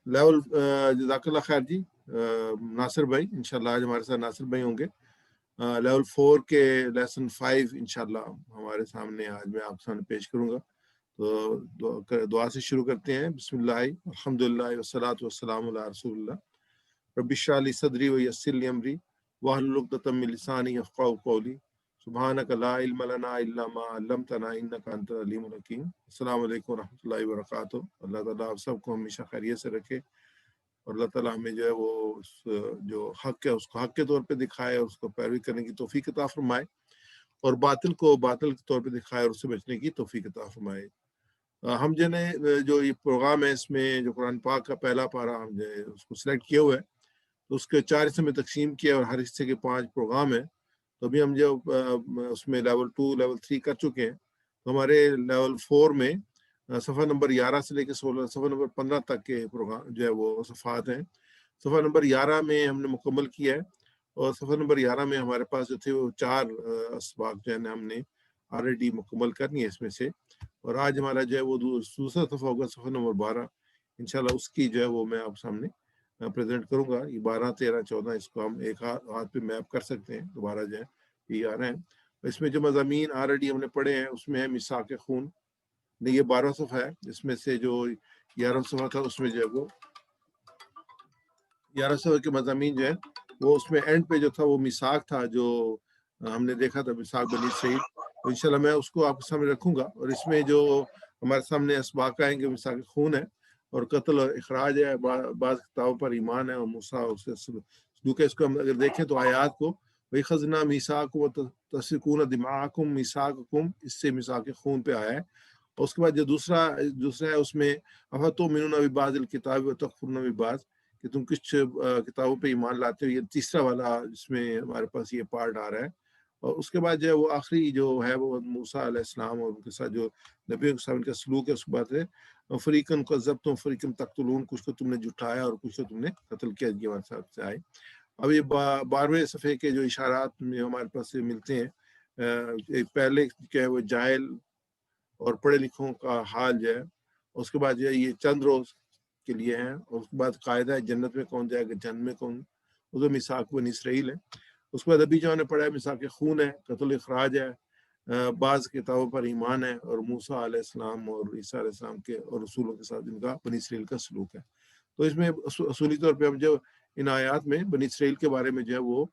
Level जज़ाकल्लाह खैर जी, नासिर भाई इंशाल्लाह आज हमारे साथ नासिर भाई होंगे। लेवल 4 के लेसन 5 इंशाल्लाह हमारे सामने आज मैं आपके सामने पेश करूंगा। तो दुआ से शुरू करते हैं। बिस्मिल्लाह अल्हम्दुलिल्लाह वस्सलातु वस्सलामु अला रसूलिल्लाह। रब्बि इश्रह ली सदरी व यस्सिर ली अमरी वहलुल उक़दतम मिन लिसानी यफ़क़हू क़ौली सुब्हानक ला इल्म लना इल्ला मा अल्लमतना इन्नका अंतल अलीमुल हकीम। अस्सलामु अलैकुम व रहमतुल्लाहि व बरकातुहू। अल्लाह ताला आप सबको हमेशा खैरियत से रखे और अल्लाह ताला हमें जो है वो जो हक है उसको हक के तौर पे दिखाए और उसको पैरवी करने की तौफीक अता फरमाए और बातिल को बातिल के तौर पे दिखाए और उससे बचने की तौफीक अता फरमाए। हम जो ने जो ये प्रोग्राम है इसमें जो कुरान पाक का पहला पारा हम जो है उसको सिलेक्ट किया हुआ है, तो उसके 4 हिस्से में तकसीम किया और हर हिस्से के 5 प्रोग्राम है। तो अभी हम जो उसमें लेवल 2 लेवल 3 कर चुके हैं। तो हमारे लेवल 4 में सफ़ा नंबर 11 से लेकर 16 सफ़ा नंबर 15 तक के प्रोग्राम जो है वो सफ़ात हैं। सफ़ा नंबर 11 में हमने मुकम्मल किया है और सफ़ा नंबर 11 में हमारे पास जो थे वो 4 असबाक जो है हमने ऑलरेडी मुकम्मल करनी है इसमें से। और आज हमारा जो है वो दूसरा सफ़ा होगा सफ़ा नंबर 12 इंशाल्लाह, उसकी जो है वो मैं आप सामने प्रेजेंट करूंगा। ये 12 13 14 इसको हम एक हाथ पे मैप कर सकते हैं। दोबारा जो है ये आ रहे हैं। इसमें जो मज़ामीन ऑलरेडी हमने पढ़े हैं उसमें है मिसाक खून, नहीं ये 12 सफ़ा है। इसमें से जो 11 सफ़ा था उसमें जो है वो 11 सफ़ा के मज़ामीन जो है वो उसमें एंड पे जो था वो मिसाक था जो हमने देखा था, मिसाक बनी इसराइल। तो इंशाल्लाह मैं उसको आपके सामने रखूंगा और इसमें जो हमारे सामने असबाक आएंगे मिसाक खून है और कत्ल और इखराज है, बाज़ किताबों पर ईमान है और मूसा उससे सलूक है। इसको हम अगर देखें तो आयात को वही खजना मिसाकुम तस्फिकून दिमाकुम मिसाकुम, इससे मिसाक खून पे आया है। और उसके बाद जो दूसरा है उसमें अफतुमिनूना बिबाज़िल किताबि व तकफुरुना बिबाज़, कि तुम कुछ किताबों पे ईमान लाते हो। ये तीसरा वाला जिसमें हमारे पास ये पार्ट आ रहा है। और उसके बाद जो है वो आखिरी जो है वो मूसा अलैहिस्सलाम और उनके साथ जो नबी के साथ उनका सलूक है उसके बाद है फ़रीक़न कज़्ज़बतुम फ़रीक़न तक़्तुलून, कुछ को तुमने जुटाया और कुछ को तुमने कत्ल किया। ये हमारे साथ से आए। अब ये 12वें सफ़े के जो इशारात में हमारे पास से मिलते हैं, एक पहले क्या है वो जाहिल और पढ़े लिखों का हाल जो है, उसके बाद जो है ये चंद रोज के लिए है और उसके बाद कायदा है जन्नत में कौन जाएगा जन्नत में कौन, वो तो मिसाक बनी इसराइल है। उसके बाद अभी जो हमने पढ़ा है मिसाक खून है, कत्ल इखराज है, बाज़ किताबों पर ईमान है और मूसा अलैहिस्सलाम और ईसा अलैहिस्सलाम के और रसूलों के साथ इनका बनी इसराइल का सलूक है। तो इसमें असूली तौर पे हम जो इन आयात में बनी इसराइल के बारे में जो है वो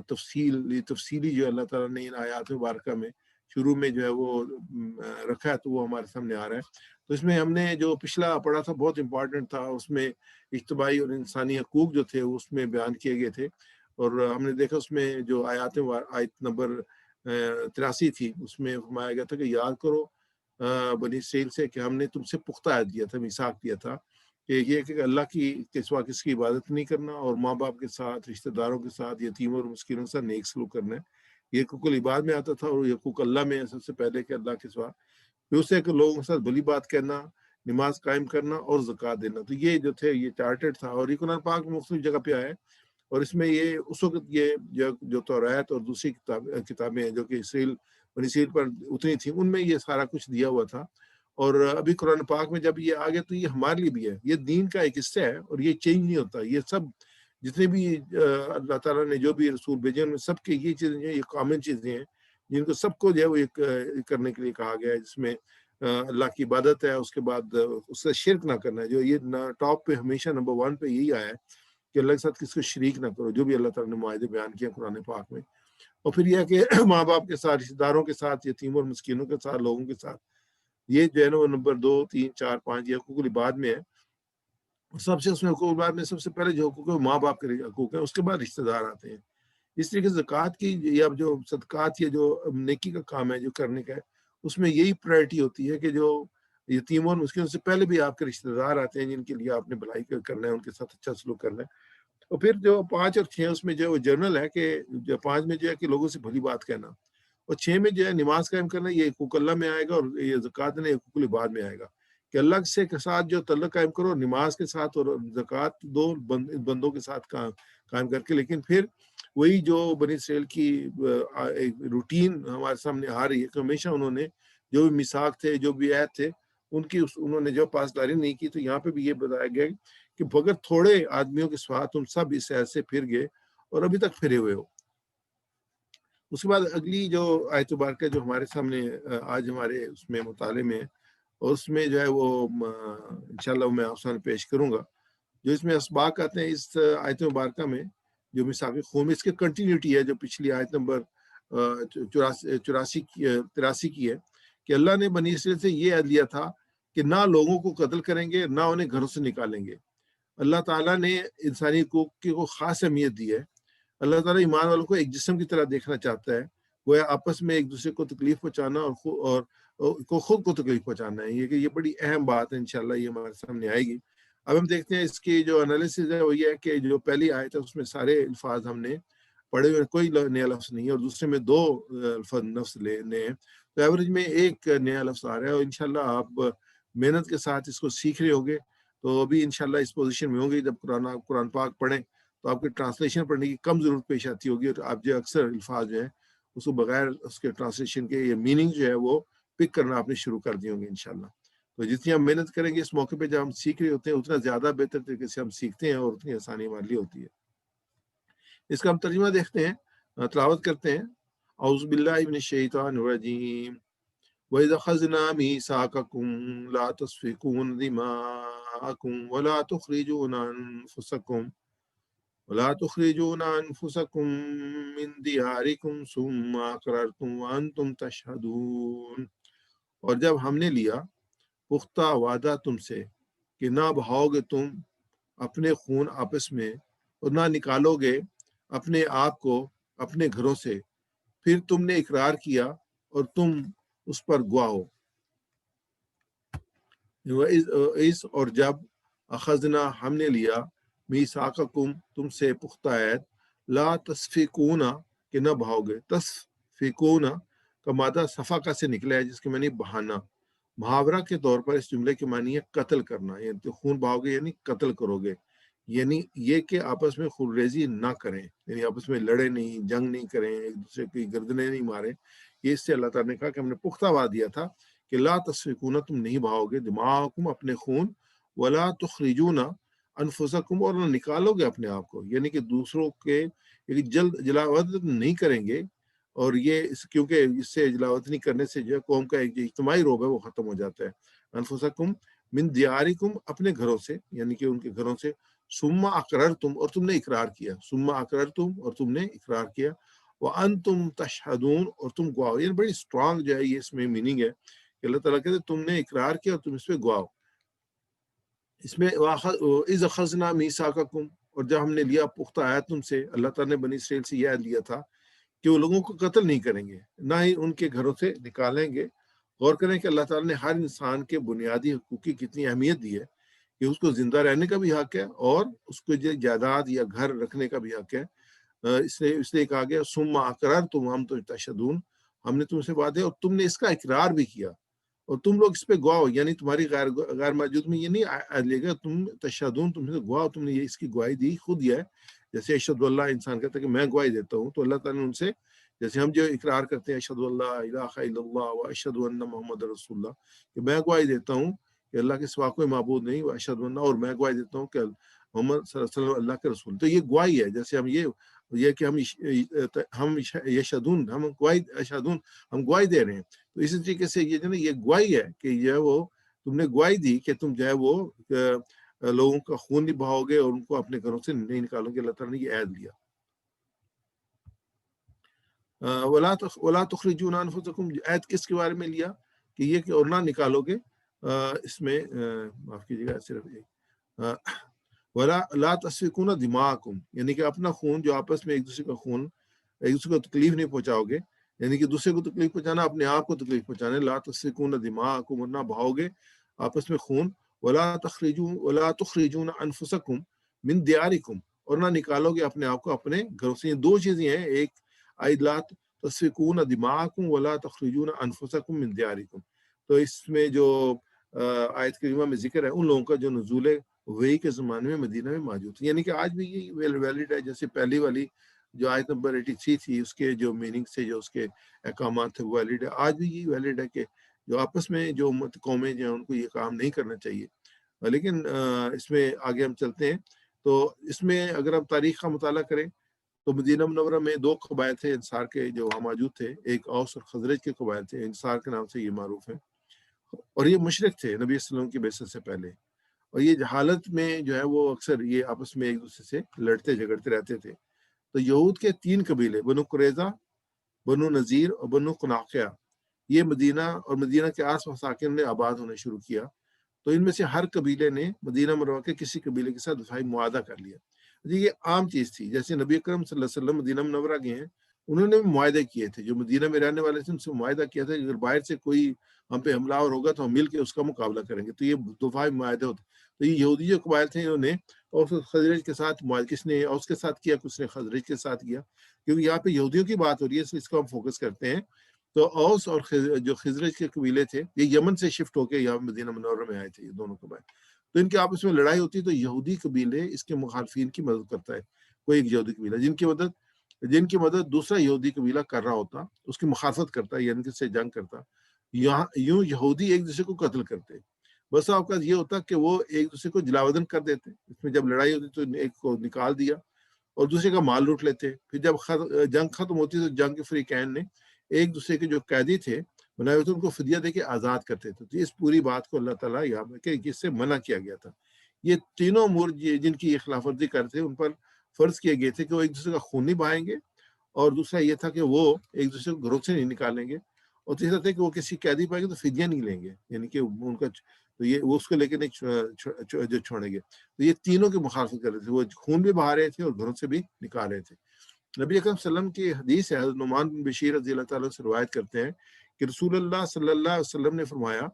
तफसीली जो अल्लाह ताला ने इन आयात मुबारका में शुरू में जो है वो रखा है, तो वो हमारे सामने आ रहा है। तो इसमें हमने जो पिछला पढ़ा था बहुत इंपॉर्टेंट था, उसमें इज्तिमाई और इंसानी हकूक जो थे उसमें बयान किए गए थे। और हमने देखा उसमें जो आयत नंबर 83 थी उसमें फरमाया गया था कि याद करो बनी इसराइल से कि हमने तुमसे पुख्ता अहद दिया था, मिसाक दिया था कि ये कि अल्लाह के सिवा किसकी इबादत नहीं करना और माँ बाप के साथ, रिश्तेदारों के साथ, यतीमों और मिस्किनों के साथ नेक सलूक करना है। ये हकूक़ुल इबाद में आता था और ये हकूक़ अल्लाह में है सबसे पहले कि अल्लाह के सिवा। फिर उससे कि लोगों के साथ भली बात कहना, नमाज कायम करना और ज़कात देना। तो ये जो थे ये चार्टेड था और ये कुरान पाक में मुख्तलिफ जगह पे आया है। और इसमें ये उस वक्त ये जो तौरात और दूसरी किताबें हैं जो कि इसराइल बनी इसराइल पर उतरी थी उनमें ये सारा कुछ दिया हुआ था। और अभी कुरान पाक में जब ये आ गया तो ये हमारे लिए भी है, ये दीन का एक हिस्सा है और ये चेंज नहीं होता। ये सब जितने भी अल्लाह ताला ने जो भी रसूल भेजे उनमें सबके ये चीज़ें ये कॉमन चीज़ें हैं जिनको सबको जो है वो एक करने के लिए कहा गया है, जिसमें अल्लाह की इबादत है, उसके बाद उससे शिरक ना करना है। जो ये टॉप पे हमेशा नंबर 1 पे यही आया है कि अल्लाह के साथ किसको शरीक ना करो, जो भी अल्लाह ताला ने मुआहिदे बयान किया कुरान पाक में। और फिर यह है कि माँ बाप के साथ, रिश्तेदारों के साथ, यतीमों और मिस्किनों के साथ, लोगों के साथ, ये जो है ना वो नंबर 2 3 4 5 ये हकूक़ुल इबाद में है। सबसे उसमें हकूक़ुल इबाद में सबसे पहले जो हकूक़ है माँ बाप के हकूक़ है, उसके बाद रिश्तेदार आते हैं। इस तरीके से ज़कात की या जो सदकात या जो नेकी का काम है जो करने का है उसमें यही प्रायोरिटी होती है कि जो यतीमों और मिस्किनों से पहले भी आपके रिश्तेदार आते हैं जिनके लिए आपने भलाई करना है, उनके साथ अच्छा सलूक करना है। और फिर जो 5 और 6 उसमें जो वो जर्नल है कि जो 5 में जो है कि लोगों से भली बात कहना और 6 में जो है नमाज कायम करना, ये हकूक़ अल्लाह में आएगा और ये ज़कात ने हकूक़ुल इबाद में आएगा कि अल्लाह से के साथ जो तल्लुक़ कायम करो, नमाज के साथ और ज़कात दो बंदों के साथ कायम करके। लेकिन फिर वही जो बनी इसराइल की एक रूटीन हमारे सामने आ रही है कि हमेशा उन्होंने जो भी मिसाक थे, जो भी ऐत थे, انہوں نے جو پاسداری نہیں کی. تو یہاں پہ بھی یہ بتایا گیا کہ مگر تھوڑے آدمیوں کے سوا تم سب اس شہر سے پھر گئے اور ابھی تک پھرے ہوئے ہو. اس کے بعد اگلی جو آیت مبارکہ جو ہمارے سامنے آج ہمارے اس میں مطالعے میں ہے، اور اس میں جو ہے وہ انشاءاللہ میں آپ سامنے پیش کروں گا. جو اس میں اسباق آتے ہیں اس آیت مبارکہ میں، جو میثاق قوم، اس کی کنٹینیوٹی ہے جو پچھلی آیت نمبر 83 کی ہے، کہ اللہ نے بنی اسرائیل سے یہ عہد لیا تھا کہ نہ لوگوں کو قتل کریں گے، نہ انہیں گھروں سے نکالیں گے. اللہ تعالیٰ نے انسانی حقوق کو خاص اہمیت دی ہے. اللہ تعالیٰ ایمان والوں کو ایک جسم کی طرح دیکھنا چاہتا ہے، وہ آپس میں ایک دوسرے کو تکلیف پہنچانا اور خود کو تکلیف پہنچانا ہے. یہ بڑی اہم بات ہے، انشاءاللہ یہ ہمارے سامنے آئے گی. اب ہم دیکھتے ہیں اس کی جو انالیسز ہے وہ یہ ہے کہ جو پہلی آیت ہے اس میں سارے الفاظ ہم نے پڑھے ہوئے، کوئی نیا لفظ نہیں ہے، اور دوسرے میں 2 لفظ لینے ہیں، تو ایوریج میں ایک نیا لفظ آ رہا ہے. اور انشاءاللہ آپ محنت کے ساتھ اس کو سیکھ رہے ہوں گے تو ابھی انشاءاللہ اس پوزیشن میں ہوں گے. جب قرآن پاک پڑھیں تو آپ کی ٹرانسلیشن پڑھنے کی کم ضرورت پیش آتی ہوگی، اور آپ جو اکثر الفاظ جو ہیں اس کو بغیر اس کے ٹرانسلیشن کے یہ میننگ جو ہے وہ پک کرنا آپ نے شروع کر دی ہوں گے انشاءاللہ. تو جتنی ہم محنت کریں گے اس موقع پہ جب ہم سیکھ رہے ہوتے ہیں، اتنا زیادہ بہتر طریقے سے ہم سیکھتے ہیں اور اتنی آسانی ہمارے لیے ہوتی ہے. اس کا ہم ترجمہ دیکھتے ہیں، تلاوت کرتے ہیں. اعوذ باللہ من الشیطان الرجیم. وَإِذْ أَخَذْنَا مِيثَاقَكُمْ لَا تَسْفِكُونَ دِمَاءَكُمْ وَلَا تُخْرِجُونَ أَنفُسَكُمْ مِنْ دِيَارِكُمْ ثُمَّ أَقْرَرْتُمْ وَأَنْتُمْ تَشْهَدُونَ. اور جب ہم نے لیا پختہ وعدہ تم سے کہ نہ بہاؤ گے تم اپنے خون آپس میں، اور نہ نکالو گے اپنے آپ کو اپنے گھروں سے، پھر تم نے اقرار کیا اور تم اس پر گواہ ہو. اور جب اخذنا ہم نے لیا میثاقکم تم سے پختہ عہد، لا تسفکون کہ نہ بہاؤ گے. تسفکون کا مادہ صفقہ سے نکلا ہے جس کے معنی بہانا. محاورہ کے طور پر اس جملے کے معنی ہے قتل کرنا، یعنی خون بہاؤ گے یعنی قتل کرو گے، یعنی یہ کہ آپس میں خون ریزی نہ کریں، یعنی آپس میں لڑے نہیں، جنگ نہیں کریں، ایک دوسرے کی گردنیں نہیں ماریں. یہ اس سے اللہ تعالیٰ نے کہا کہ ہم نے پختہ وعدہ دیا تھا کہ لا تسفکون تم نہیں بہاؤ گے دماءکم اپنے خون، ولا تخرجون انفسکم اور نہ نکالو گے اپنے آپ کو، یعنی کہ دوسروں کے جلد جلاوطن نہیں کریں گے. اور یہ کیونکہ اس سے جلاوطنی کرنے سے جو قوم کا ایک جو اجتماعی روب ہے وہ ختم ہو جاتا ہے. انفسکم من دیارکم اپنے گھروں سے، یعنی کہ ان کے گھروں سے. ثم اقررتم اور تم نے اقرار کیا، ثم اقررتم اور تم نے اقرار کیا. وانتم تشہدون اور تم گواہ. یہ بڑی اسٹرانگ جو ہے یہ اس میں میننگ ہے کہ اللہ تعالیٰ کہتے تم نے اقرار کیا اور تم اس پہ گواہ. اس میں اذ اخذنا میثاقکم اور جب ہم نے لیا پختہ عہد تم سے، اللہ تعالیٰ نے بنی اسرائیل سے یہ عہد لیا تھا کہ وہ لوگوں کو قتل نہیں کریں گے، نہ ہی ان کے گھروں سے نکالیں گے. غور کریں کہ اللہ تعالیٰ نے ہر انسان کے بنیادی حقوق کی کتنی اہمیت دی ہے کہ اس کو زندہ رہنے کا بھی حق ہے اور اس کو جائیداد یا گھر رکھنے کا بھی حق ہے. اس لیے کہا گیا ثم اقررتم ہم تو تشہدون، ہم نے تم سے وعدے اور تم نے اس کا اقرار بھی کیا اور تم لوگ اس پہ گواہ ہو، یعنی تمہاری غیر موجود میں یہ نہیں لے گا تم تشہدون، تم سے گواہ، تم نے یہ اس کی گواہی دی خود. یہ ہے جیسے اشہد اللہ انسان کہتا ہے کہ میں گواہی دیتا ہوں، تو اللہ تعالیٰ نے ان سے جیسے ہم جو اقرار کرتے ہیں اشہد اللہ الہ الا اللہ و اشہد ان محمد رسول اللہ، کہ میں گواہی دیتا ہوں کہ اللہ کے سوا کوئی معبود نہیں، و اشہد ان، اور میں گواہی دیتا ہوں کہ محمد صلی اللہ علیہ وسلم اللہ کے رسول. تو یہ گواہی ہے، جیسے ہم یہ کہ ہم یشہدون، ہم گواہی اشہدون، ہم گواہی دے رہے ہیں. تو اسی طریقے سے یہ جو نا یہ گواہی ہے کہ یہ وہ تم نے گواہی دی کہ تم جو ہے وہ لوگوں کا خون نہیں بہاؤ گے اور ان کو اپنے گھروں سے نہیں نکالو گے. اللہ تعالیٰ نے یہ عہد لیا. ولا تخرجون انفسکم، عہد کس کے بارے میں لیا کہ یہ کہ اور نہ نکالو گے. اس میں معاف کیجیے گا صرف ولا لا تسفکون دماءکم، یعنی کہ اپنا خون جو آپس میں ایک دوسرے کا خون، ایک دوسرے کو تکلیف نہیں پہنچاؤ گے، یعنی کہ دوسرے کو تکلیف پہنچانا اپنے آپ کو تکلیف پہنچانا. لا تسفکون دماءکم اور نہ بہاؤ گے آپس میں خون. ولا تخرجون انفسکم من دیارکم اور نہ نکالو گے اپنے آپ کو اپنے گھروں سے. یہ دو چیزیں ہیں، ایک لا تسفکون دماءکم ولا تخرجون انفسکم من دیارکم. تو اس میں جو آیت کریمہ میں ذکر ہے ان لوگوں کا جو نزول وحی کے زمانے میں مدینہ میں موجود ہے، یعنی کہ آج بھی یہ ویلڈ ہے. جیسے پہلی والی جو آیت نمبر 83 تھی اس کے جو میننگ سے جو اس کے احکامات تھے وہ ویلڈ ہے، آج بھی یہ ویلڈ ہے کہ جو آپس میں جو قومیں جو ہیں ان کو یہ کام نہیں کرنا چاہیے. لیکن اس میں آگے ہم چلتے ہیں تو اس میں اگر ہم تاریخ کا مطالعہ کریں تو مدینہ منورہ میں 2 قبائل تھے انصار کے جو وہاں موجود تھے. ایک اوس اور خزرج کے قبائل تھے، انصار کے نام سے یہ معروف ہیں، اور یہ مشرک تھے نبی صلی اللہ علیہ وسلم کی بعثت سے پہلے. اور یہ حالت میں جو ہے وہ اکثر یہ آپس میں ایک دوسرے سے لڑتے جھگڑتے رہتے تھے. تو یہود کے 3 قبیلے بنو قریظہ، بنو نذیر اور بنو قناقیہ، یہ مدینہ اور مدینہ کے آس پاس ساکن نے آباد ہونا شروع کیا. تو ان میں سے ہر قبیلے نے مدینہ منورہ کے کسی قبیلے کے ساتھ دفاعی معاہدہ کر لیا. جی یہ عام چیز تھی، جیسے نبی اکرم صلی اللہ علیہ وسلم مدینہ منورہ گئے ہیں، انہوں نے بھی معاہدے کیے تھے. جو مدینہ میں رہنے والے تھے ان سے معاہدہ کیا تھا کہ اگر باہر سے کوئی ہم پہ حملہ اور ہوگا تو ہم مل کے اس کا مقابلہ کریں گے. تو یہ دفاعی معاہدے ہوتے. تو یہ یہودی جو قبائل تھے انہوں نے اور خزرج کے ساتھ معاہدہ، کس نے اوس کے ساتھ کیا، کس نے خزرج کے ساتھ کیا، کیونکہ یہاں پہ یہودیوں کی بات ہو رہی ہے اس کو ہم فوکس کرتے ہیں. تو اوس اور جو خزرج کے قبیلے تھے یہ یمن سے شفٹ ہو کے یہاں مدینہ منورہ میں آئے تھے یہ دونوں قبائل. تو ان کے آپس میں لڑائی ہوتی ہے تو یہودی قبیلے اس کے مخالفین کی مدد کرتا ہے. کوئی ایک یہودی قبیلہ جن کی مدد دوسرا یہودی قبیلہ کر رہا ہوتا، اس کی مخالفت کرتا یعنی کہ اس سے جنگ کرتا. یوں یہودی ایک دوسرے کو قتل کرتے. بس اوقات یہ ہوتا کہ وہ ایک دوسرے کو جلاوطن کر دیتے. اس میں جب لڑائی ہوتی تو ایک کو نکال دیا اور دوسرے کا مال لوٹ لیتے. پھر جب جنگ ختم ہوتی تو جنگ کے فریقین نے ایک دوسرے کے جو قیدی تھے بنائے ہوئے تھے ان کو فدیہ دے کے آزاد کرتے تھے. تو اس پوری بات کو اللہ تعالیٰ یہاں کہ اس سے منع کیا گیا تھا. یہ تینوں امور جن کی یہ خلاف ورزی کرتے ان پر فرض کیے گئے تھے کہ وہ ایک دوسرے کا خون نہیں بہائیں گے، اور دوسرا یہ تھا کہ وہ ایک دوسرے کو گھروں سے نہیں نکالیں گے، اور تیسرا تھا کہ وہ کسی قیدی پائیں گے تو فدیہ نہیں لیں گے، یعنی کہ ان کا تو یہ وہ اس کو لے کے نہیں جو چھوڑیں گے. تو یہ تینوں کی مخالفت کر رہے تھے، وہ خون بھی بہا رہے تھے اور گھروں سے بھی نکال رہے تھے. نبی اکرم صلی اللہ علیہ وسلم کی حدیث ہے، حضرت نعمان بن بشیر رضی اللہ تعالیٰ سے روایت کرتے ہیں کہ رسول اللہ صلی اللہ علیہ وسلم نے فرمایا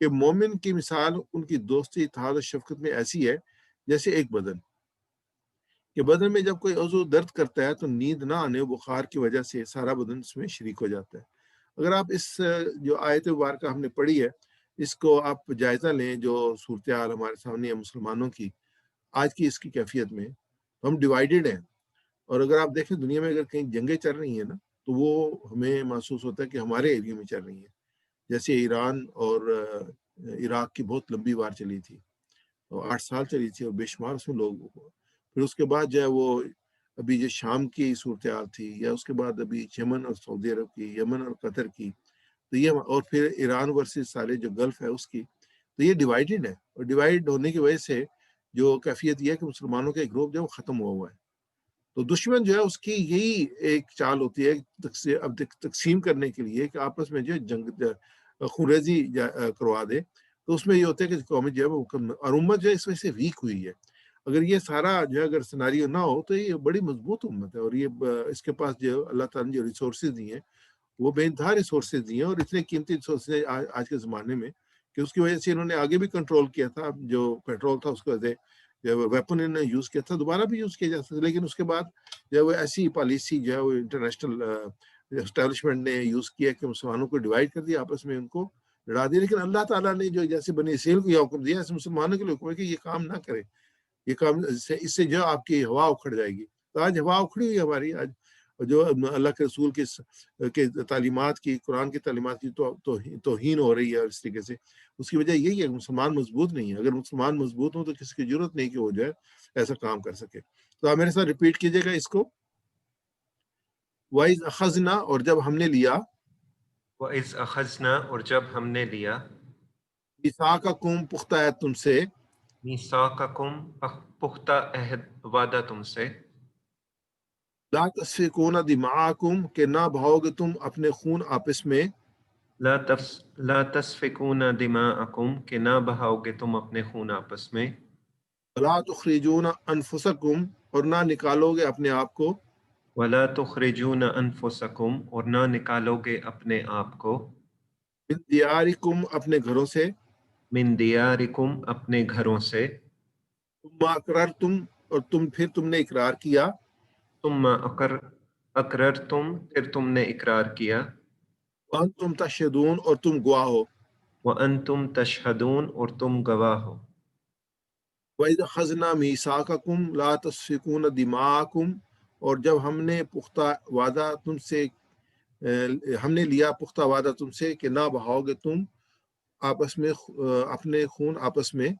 کہ مومن کی مثال ان کی دوستی، اتحاد اور شفقت میں ایسی ہے جیسے ایک بدن کہ بدن میں جب کوئی عضو درد کرتا ہے تو نیند نہ آنے بخار کی وجہ سے سارا بدن اس میں شریک ہو جاتا ہے. اگر آپ اس جو آیت مبارکہ ہم نے پڑھی ہے اس کو آپ جائزہ لیں، جو صورتحال ہمارے سامنے ہے مسلمانوں کی آج کی اس کی کیفیت میں، ہم ڈیوائیڈڈ ہیں. اور اگر آپ دیکھیں دنیا میں اگر کہیں جنگیں چل رہی ہیں نا تو وہ ہمیں محسوس ہوتا ہے کہ ہمارے ایریا میں چل رہی ہیں. جیسے ایران اور عراق کی بہت لمبی وار چلی تھی، 8 سال چلی تھی اور بے شمار اس میں لوگ. پھر اس کے بعد جو ہے وہ ابھی جو شام کی صورتحال تھی، یا اس کے بعد ابھی یمن اور سعودی عرب کی، یمن اور قطر کی، تو یہ اور پھر ایران ورسز سارے جو گلف ہے اس کی. تو یہ ڈیوائیڈڈ ہے، اور ڈیوائیڈ ہونے کی وجہ سے جو کیفیت یہ ہے کہ مسلمانوں کا ایک گروپ جو ہے وہ ختم ہوا ہے. تو دشمن جو ہے اس کی یہی ایک چال ہوتی ہے اب تقسیم کرنے کے لیے کہ آپس میں جو ہے جنگ خونریزی کروا دے. تو اس میں یہ ہوتا ہے کہ قوم جو ہے وہ اور امت جو ہے اس وجہ سے ویک ہوئی ہے. اگر یہ سارا جو ہے اگر سیناریو نہ ہو تو یہ بڑی مضبوط امت ہے، اور یہ اس کے پاس جو اللہ تعالیٰ نے جو ریسورسز دی ہیں وہ بے انتہا ریسورسز دی ہیں، اور اتنے قیمتی ریسورسز آج کے زمانے میں کہ اس کی وجہ سے انہوں نے آگے بھی کنٹرول کیا تھا. جو پیٹرول تھا اس کو ویپن انہوں نے یوز کیا تھا، دوبارہ بھی یوز کیا جا سکتا. لیکن اس کے بعد جو ہے وہ ایسی پالیسی جو ہے وہ انٹرنیشنل اسٹیبلشمنٹ نے یوز کیا کہ مسلمانوں کو ڈیوائڈ کر دیا، آپس میں ان کو لڑا دیا. لیکن اللہ تعالیٰ نے جو جیسے بنی اسرائیل کو یہ حکم دیا ایسے مسلمانوں کے لیے حکم ہے کہ یہ کام نہ کرے. یہ کام اس سے جو آپ کی ہوا اکھڑ جائے گی. تو آج ہوا اکھڑی ہوئی ہماری، آج جو اللہ کے رسول کے تعلیمات کی، قرآن کی تعلیمات کی توہین ہو رہی ہے. اور اس طریقے سے اس کی وجہ یہی ہے کہ مسلمان مضبوط نہیں ہے. اگر مسلمان مضبوط ہوں تو کسی کی ضرورت نہیں کہ وہ جو ہے ایسا کام کر سکے. تو آپ میرے ساتھ ریپیٹ کیجیے گا اس کو. وَإِذْ أَخَذْنَا، اور جب ہم نے لیا، وَإِذْ أَخَذْنَا، اور جب ہم نے لیا، مِيثَاقَكُمْ پختہ ہے تم سے، مِيثَاقَكُمْ پختہ عہد وعدہ تم سے، لَا تَسْفِكُونَ دِمَاءَكُمْ کہ نہ بہاؤ گے تم اپنے خون آپس میں، لا تسفکون دماءکم کہ نہ بہاؤ گے تم اپنے خون آپس میں، وَلَا تُخْرِجُونَ أَنفُسَكُمْ اور نہ نکالو گے اپنے آپ کو، ولا تخرجون انفسکم اور نہ نکالو گے اپنے آپ کو، من دیارکم اپنے گھروں سے، من دیارکم اپنے گھروں سے، ثم اقررتم اور پھر تم نے اقرار کیا، ثم اقررتم پھر تم نے اقرار کیا، وانتم تشہدون اور تم گواہ ہو، وانتم تشہدون اور تم گواہ ہو، وَإِذْ أَخَذْنَا مِيثَاقَكُمْ لَا تَسْفِكُونَ دِمَاءَكُمْ اور جب ہم نے پختہ وعدہ تم سے ہم نے لیا پختہ وعدہ تم سے کہ نہ بہاؤ گے تم آپس میں اپنے خون آپس میں.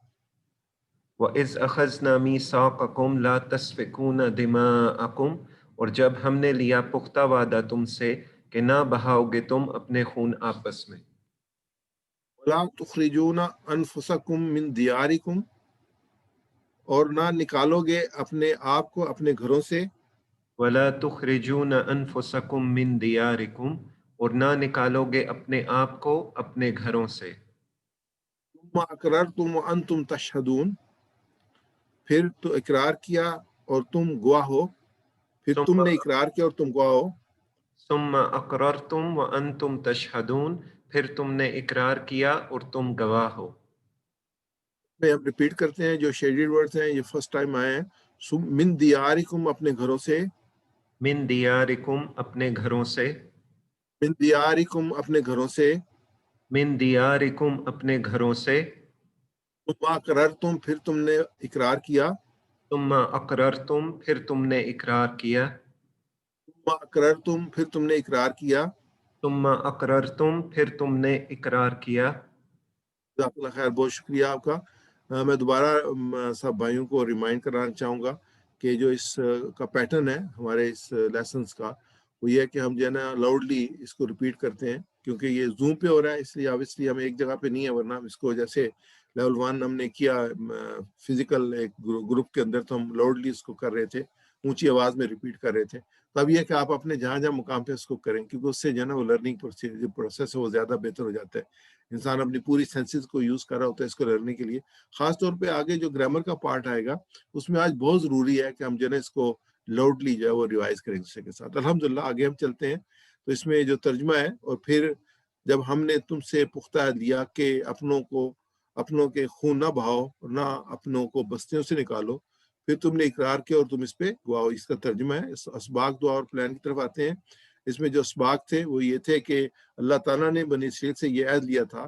وَإِذْ أَخَذْنَا مِيثَاقَكُمْ لَا تَسْفِكُونَ دِمَاءَكُمْ، اور جب ہم نے لیا پختہ وعدہ تم سے کہ نہ بہاؤ گے تم اپنے خون آپس میں. ولا تخرجون انفسکم من دیارکم، اور نہ نکالو گے اپنے آپ کو اپنے گھروں سے. وَلَا تُخْرِجُونَ أَنفُسَكُم مِّن دِيَارِكُمْ، اور نہ نکالو گے اپنے آپ کو اپنے گھروں سے. ثم اقررتم وانتم تشہدون، پھر تو اقرار کیا اور تم گواہ ہو. پھر تم نے اقرار کیا اور تم گواہ ہو. ثم اقررتم وانتم تشہدون، پھر تم نے اقرار کیا اور تم گواہ ہو. میں اب ریپیٹ کرتے ہیں جو شیڈیڈ ورڈز ہیں، یہ فرسٹ ٹائم آئے ہیں. من دیارکم، اپنے گھروں سے. من دیارکم، اپنے گھروں سے. من دیارکم، اپنے گھروں سے. من دیارکم، اپنے گھروں سے. ثم اقررتم، پھر تم نے اقرار کیا. ثم اقررتم، پھر تم نے اقرار کیا. ثم اقررتم، پھر تم نے اقرار کیا. ثم اقررتم، پھر تم نے اقرار کیا. جزاک اللہ خیر، بہت شکریہ آپ کا. میں دوبارہ سب بھائیوں کو ریمائنڈ کرانا چاہوں گا کہ جو اس کا پیٹرن ہے ہمارے اس لیسنس کا، وہ یہ ہے کہ ہم جو ہے نا لاؤڈلی اس کو ریپیٹ کرتے ہیں، کیونکہ یہ زوم پہ ہو رہا ہے، اس لیے obviously ہم ایک جگہ پہ نہیں ہے، ورنہ ہم اس کو جیسے لیول 1 ہم نے کیا فزیکل ایک گروپ کے اندر، تو ہم لاؤڈلی اس کو کر رہے تھے، اونچی آواز میں ریپیٹ کر رہے تھے. تو اب یہ کہ آپ اپنے جہاں جہاں مقام پہ اس کو کریں، کیونکہ اس سے جو ہے نا وہ لرننگ پروسیس ہے وہ زیادہ بہتر ہو جاتا ہے. انسان اپنی پوری سینسز کو یوز کر رہا ہوتا ہے اس کو لرننگ کے لیے. خاص طور پہ آگے جو گرامر کا پارٹ آئے گا، اس میں آج بہت ضروری ہے کہ ہم جو ہے نا اس کو لاؤڈلی جو ہے وہ ریوائز کریں دوسرے کے ساتھ. الحمدللہ آگے ہم چلتے ہیں. تو اس میں جو ترجمہ ہے، اور پھر جب ہم نے تم سے پختہ لیا کہ اپنوں کے خون نہ بہاؤ اور نہ اپنوں کو بستیوں سے نکالو، پھر تم نے اقرار کیا اور تم اس پہ گواہ ہو. اس کا ترجمہ ہے. اس اسباق دعا اور پلان کی طرف آتے ہیں. اس میں جو اسباق تھے وہ یہ تھے کہ اللہ تعالیٰ نے بنی اسرائیل سے یہ عہد لیا تھا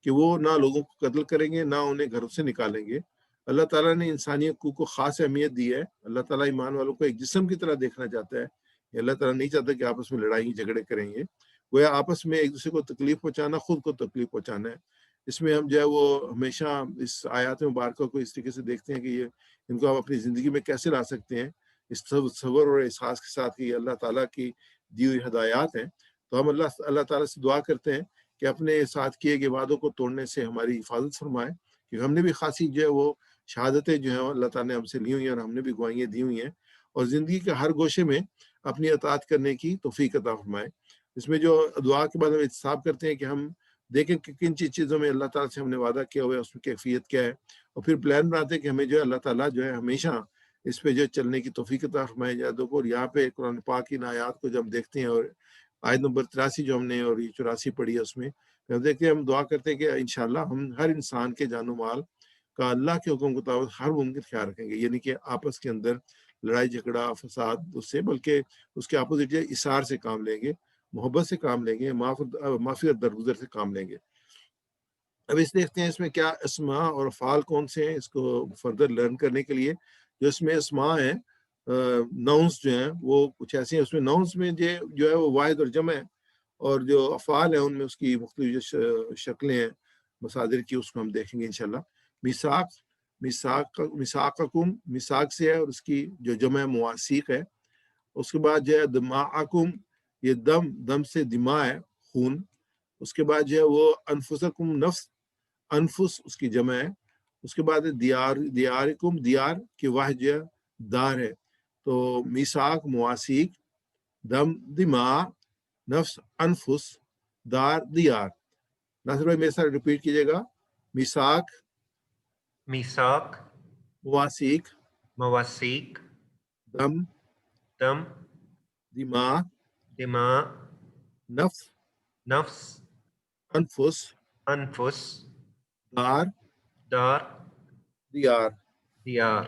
کہ وہ نہ لوگوں کو قتل کریں گے، نہ انہیں گھروں سے نکالیں گے. اللہ تعالیٰ نے انسانی حقوق کو خاص اہمیت دی ہے. اللہ تعالیٰ ایمان والوں کو ایک جسم کی طرح دیکھنا چاہتا ہے. اللہ تعالیٰ نہیں چاہتا کہ آپس میں لڑائی جھگڑے کریں گے. وہ آپس میں ایک دوسرے کو تکلیف پہنچانا، خود کو تکلیف پہنچانا ہے. اس میں ہم جو ہے وہ ہمیشہ اس آیات مبارکہ کو اس طریقے سے دیکھتے ہیں کہ یہ ان کو ہم اپنی زندگی میں کیسے لا سکتے ہیں، اس تصور اور احساس کے ساتھ کہ یہ اللہ تعالیٰ کی دی ہوئی ہدایات ہیں. تو ہم اللہ تعالیٰ سے دعا کرتے ہیں کہ اپنے ساتھ کیے گئے وعدوں کو توڑنے سے ہماری حفاظت فرمائے، کیونکہ ہم نے بھی خاصی جو ہے وہ شہادتیں جو ہیں اللہ تعالیٰ نے ہم سے لی ہوئی ہیں، اور ہم نے بھی گواہیاں دی ہوئی ہیں، اور زندگی کے ہر گوشے میں اپنی اطاعت کرنے کی توفیق عطا فرمائے. اس میں جو دعا کے بعد ہم احتساب کرتے ہیں کہ ہم دیکھیں کہ کن چیزوں میں اللہ تعالیٰ سے ہم نے وعدہ کیا ہوا ہے، اس میں کیفیت کیا ہے، اور پھر پلان بناتے ہیں کہ ہمیں جو ہے اللہ تعالیٰ جو ہے ہمیشہ اس پہ جو چلنے کی توفیق عطا فرمائے. یادوں کو، اور یہاں پہ قرآن پاک کی آیات کو جب ہم دیکھتے ہیں، اور آیت نمبر 83 جو ہم نے اور یہ 84 پڑھی ہے، اس میں ہم دیکھتے ہیں، ہم دعا کرتے ہیں کہ انشاءاللہ ہم ہر انسان کے جان و مال کا اللہ کے حکم کے مطابق ہر ممکن خیال رکھیں گے. یعنی کہ آپس کے اندر لڑائی جھگڑا فساد اس سے، بلکہ اس کے اپوزٹ جو اثار سے کام لیں گے، محبت سے کام لیں گے، معافی اور درگزر سے کام لیں گے. اب اس دیکھتے ہیں اس میں کیا اسماء اور افعال کون سے ہیں، اس کو فردر لرن کرنے کے لیے. جو اس میں اسماء ہیں، ناؤنس جو ہیں وہ کچھ ایسے ہیں. اس میں ناؤنس میں جو ہے وہ واحد اور جمع ہے، اور جو افعال ہیں ان میں اس کی مختلف جو شکلیں ہیں مصادر کی، اس کو ہم دیکھیں گے انشاءاللہ. میثاقکم، میثاق سے ہے، اور اس کی جو جمع مواثیق ہے. اس کے بعد جو ہے دماءکم، یہ دم سے دماء ہے، خون. اس کے بعد جو ہے وہ انفسکم، نفس، انفس اس کی جمع ہے. اس کے بعد دیارکم، دیار کی واحد جو ہے دار ہے. تو میثاق، مواثیق، دم، دماء، نفس، انفس، دار، دیار. ناصر بھائی میرے ساتھ ریپیٹ کیجیے گا. میثاق، میثاق، مواثیق، مواثیق، دم، دم، دماء، دماء، نفس، نفس، انفس، انفس، دار، دار، دیار. دیار.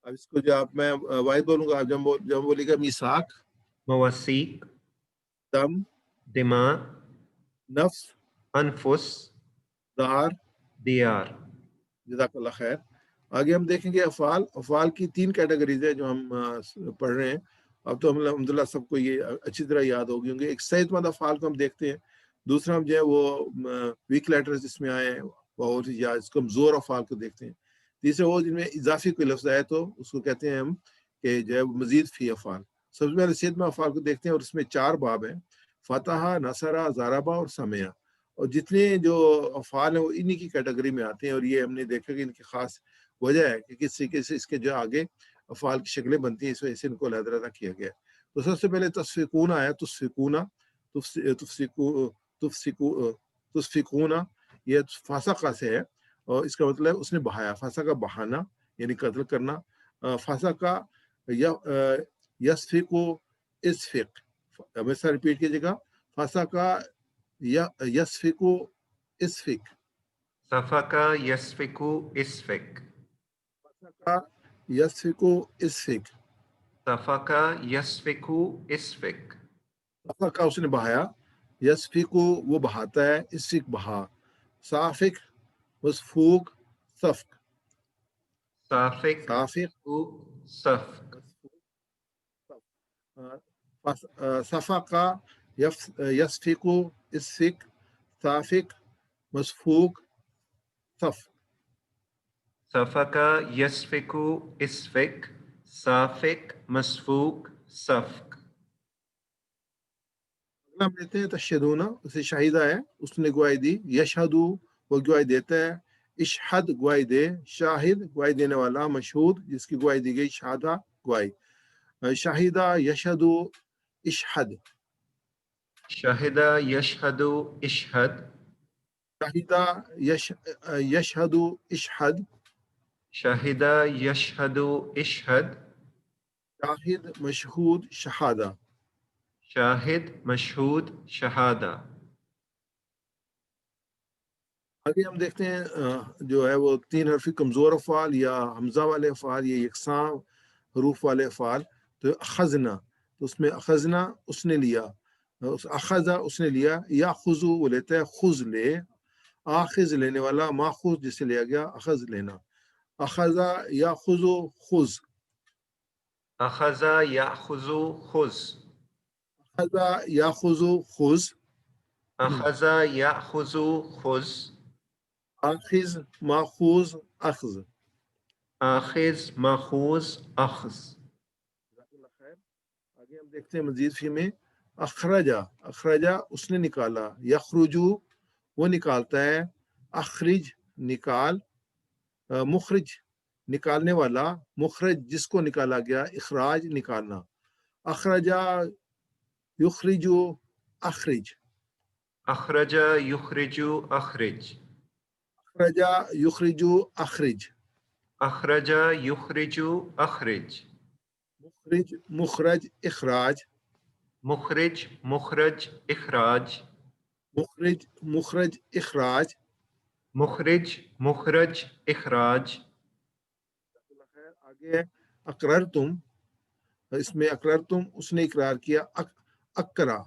اب اس کو جو آپ میں واحد بولوں گا، آپ جب بولیے گا میثاق، مواثیق، دم، دماء، نفس، انفس، دار. دیار. جزاک اللہ خیر. آگے ہم دیکھیں گے افعال کی 3 کیٹیگریز ہیں جو ہم پڑھ رہے ہیں. अब तो अल्हम्दुलिल्लाह सबको ये अच्छी तरह याद हो गई होंगे। एक सेहतमंद अफ़ाल को हम देखते हैं, दूसरा हम जो है वो वीक लेटर्स जिसमें आए हैं और या कमज़ोर अफ़ाल को देखते हैं, तीसरा वो जिनमें इजाफी कोई लफ्ज़ आए तो उसको कहते हैं हम कि जो है मज़ीद फ़ी अफ़ाल। सबसे पहले सेहतमंद अफ़ाल को देखते हैं और इसमें 4 बाब हैं, फ़तहा, नसरा, ज़रबा और समिया। और जितने जो अफ़ाल हैं वो इन्हीं की कैटेगरी में आते हैं और ये हमने देखा कि इनकी ख़ास वजह है कि किस तरीके से इसके जो आगे अफ़ाल की शक्लें बनती हैं, इस वजह से इनको अलग-अलग किया गया है। तो सबसे पहले तस्फ़िकून आया, तुस्फ़िकूना, तुस्फ़िकूना, ये फ़सक़ा से है और इसका मतलब है उसने बहाया, फ़सक़ा बहाना यानी कत्ल करना। फ़सक़ा यस्फ़िकु इस्फ़िक, हमेशा रिपीट कीजिएगा, फ़सक़ा यस्फ़िकु इस्फ़िक, सफका यस्फिकु इस्फिक, फ़सक़ा यस्फ़िकु इस्फ़िक, सफका यस्फिकु इस्फिक, फ़सक़ा उसने बहाया, यस्फ़िकु वो बहाता है, इस्फ़िक बहा, साफ़िक मसफूक सफ़्क, साफिक साफ़िक मसफू सफक, मसफूक सफ़का यस्फ़िकु इस्फ़िक, साफ़िक मसफूक सफ़। सफका यस्फिकु इस्फिक, साफिक मसफूक सफक। अगला हम लेते हैं तशहदूना, उसे शाहिदा है, उसने गवाही दी, यशहदू वो गवाही देता है, इशहद गवाही दे, शाहिद गवाही देने वाला, मशहूद जिसकी गवाही दी गई, शाहदा गवाही। शाहिदा यशहदू इशहद, शहिदा यशहदु इशहद, शाहिदा यशहदू इशहद, शहिदा यशहदु इशहद, शाहिद मशहूद शहादा। शाहिद मशहूद शहादा। आगे हम देखते हैं जो है वो 3 हरफी कमज़ोर अफ़ाल या हमज़ा वाले अफ़ाल या यकसां हरूफ वाले अफ़ाल। तो अख़ज़ना, तो उसमें अख़ज़ना उसने लिया, उस अख़ज़ा उसने लिया, याख़ुज़ु वो लेता है, ख़ुज़ ले, आख़िज़ लेने वाला, माख़ूज़ जिसे लिया गया, अख़ज़ लेना। अख़ज़ा याख़ुज़ु ख़ुज़, अखज़ा याखुज़ु खुज़, अख़ज़ा याख़ुज़ु ख़ुज़, अखज़ा याखुज़ु खुज़, आख़िज़ माख़ूज़ अख़ज़। आखिज़ मखूज़ अख़ज़। आगे हम देखते हैं मजीद फी में, अखरजा, अखरजा उसने निकाला, यखरुजू वो निकालता है, अखरिज निकाल, मुखरिज निकालने वाला, मुखरज जिसको निकाला गया, इखराज निकालना। अखरजा युखरिजू अखरिज, अखरजा युखरिजु अखरिज, अखरजा युखरिजू अखरिज, अखरजा युखरिजु अखरिज, मुखरिज मुखरज इखराज, मुखरिज मुखरज इखराज, मुखरिज मुखरज इखराज। मुखरिज मुखरज इखराज। आगे अकरर तुम, इसमें अकरर तुम उसने इकरार किया, अकरा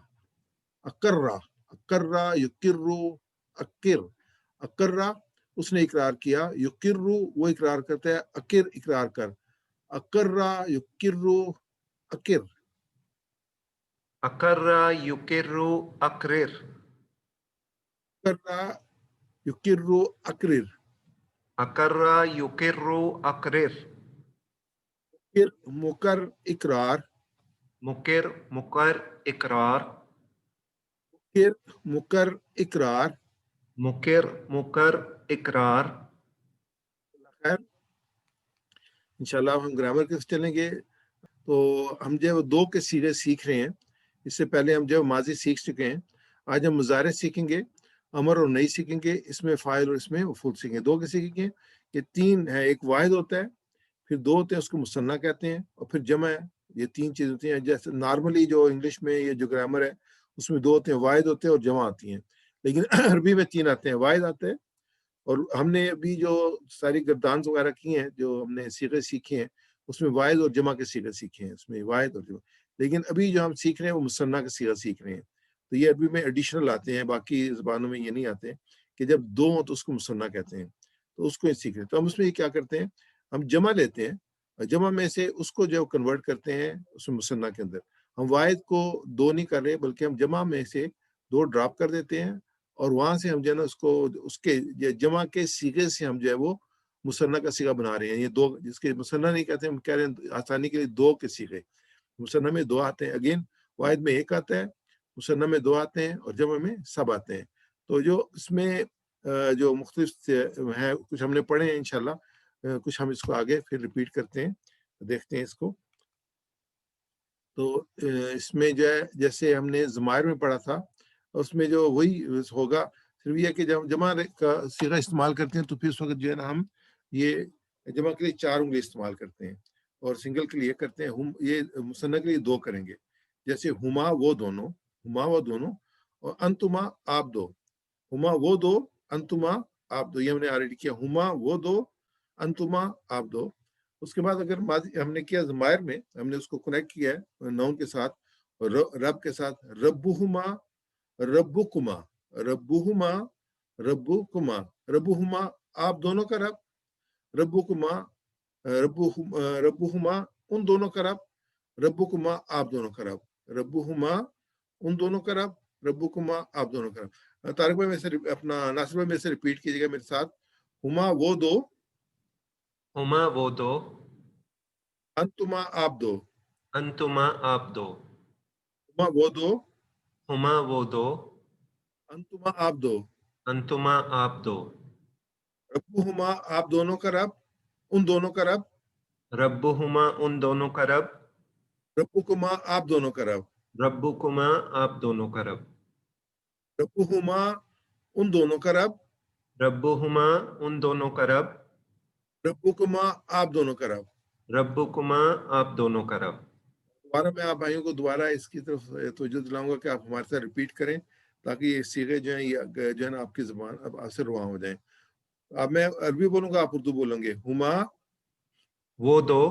अकर्रा, अकर्रा युकिर्रु अकिर, अकर्रा उसने इकरार किया, युकिर्रु वो इकरार करता है, अकिर इकरार कर, अकर्रा युकिर्रु अकिर, अकर्रा युकिर्रु अकरिर, अकर्रा युकिर्रु अकरिर, अकर्रा युकिर्रु अकरिर। अकिर मुकर इकरार, मुकिर मुकर इकरार, अकिर मुकर इकरार। मुकिर मुकर इकरार। खैर इंशाल्लाह हम ग्रामर के चलेंगे। तो हम जो 2 के सीधे सीख रहे हैं, इससे पहले हम जो माजी सीख चुके हैं, आज हम मुजारे सीखेंगे, अमर और नई सीखेंगे, इसमें फ़ाइल और इसमें मफ़ूल सीखेंगे। 2 के सीखेंगे, ये 3 है, एक वाहिद होता है, फिर 2 होते हैं उसको मुसन्ना कहते हैं और फिर जमा है। ये 3 चीज़ होती हैं, जैसे नॉर्मली जो इंग्लिश में ये जो ग्रामर है उसमें 2 होते हैं, वाहिद होते हैं और जमा आती हैं, लेकिन अरबी में 3 आते हैं, वाहिद आते हैं। और हमने अभी जो सारी गर्दान वगैरह की हैं, जो हमने सीखे सीखे हैं, उसमें वाहिद और जमा के सीखे सीखे हैं, उसमें वाहिद और जमा। लेकिन अभी जो हम सीख रहे हैं वो मुसन्ना का सीगा सीख रहे हैं। तो ये अरबी में एडिशनल आते हैं, बाकी ज़बानों में ये नहीं आते कि जब 2 हों तो उसको मुसन्ना कहते हैं, तो उसको ये सीख रहे हैं। तो हम उसमें ये क्या करते हैं, हम जमा लेते हैं, जमा में से उसको जो कन्वर्ट करते हैं उसमें मुसन्ना के अंदर। हम वाहिद को 2 नहीं कर रहे, बल्कि हम जमा में से 2 ड्रॉप कर देते हैं और वहां से हम जो है ना उसको उसके जमा के सीगे से हम जो है वो मुसन्ना का सीगा बना रहे हैं। ये 2 जिसके मुसन्ना नहीं कहते, हम कह रहे हैं आसानी के लिए 2 के सीगे। मुसन्ना में 2 आते हैं, अगेन वाहिद में 1 आता है, मुसन्ना में 2 आते हैं और जमा में सब आते हैं। तो जो इसमें जो मुख्तलिफ है कुछ हमने पढ़े हैं इंशाल्लाह, कुछ हम इसको आगे फिर रिपीट करते हैं, देखते हैं इसको। तो इसमें जो है जैसे हमने ज़मायर में पढ़ा था, उसमें जो वही होगा, सिर्फ ये है कि जब जमा का सीगा इस्तेमाल करते हैं तो फिर उस वक्त जो है ना हम ये जमा के लिए 4 उंगली इस्तेमाल करते हैं और सिंगल के लिए करते हैं हम, ये मुसन्ना के लिए 2 करेंगे। जैसे हुमा वो दोनों और अंतुमा आप दो। हुमा वो दो, अंतुमा आप दो, ये हमने ऑलरेडी किया। हुमा वो दो, अंतुमा आप दो। उसके बाद अगर हमने किया ज़मायर में, हमने उसको कनेक्ट किया है नाउन के साथ, रब के साथ, रब्बुहुमा रब्बुकुमा, रब्बुहुमा रब्बुकुमा, रब्बुहुमा आप दोनों का रब, रब्बुकुमा रब्बुहुमा उन दोनों का रब, रब्बुकुमा आप दोनों का रब, रब्बुहुमा उन दोनों का रब, रब्बुकुमा आप दोनों का रब। तारिक भाई में से अपना नासिर भाई में से रिपीट कीजिएगा मेरे साथ। हुमा वो दो, हुमा वो दो, अंतुमा आप दो। अंतुमा आप दो, हुमा वो दो, हुमा वो दो, अंतुमा आप दो। अंतुमा आप दो, रब्बुहुमा आप दोनों का रब, उन दोनों का रब, रब्बुहुमा उन दोनों का रब, रब्बुकुमा आप दोनों का रब, रब्बुकुमा आप दोनों का रब, रब्बुहुमा उन दोनों का रब, रब्बुहुमा उन दोनों का रब, रब्बुकुमा आप दोनों का रब। रब्बुकुमा आप दोनों का रब। दोबारा मैं आप भाइयों को दोबारा इसकी तरफ तवज्जो दिलाऊंगा कि आप हमारे साथ रिपीट करें, ताकि ये सीखे जो है ये जो है ना आपकी जुबान अब आपसे रुआ हो जाए। अब मैं अरबी बोलूंगा, आप उर्दू बोलेंगे। हुमा वो दो,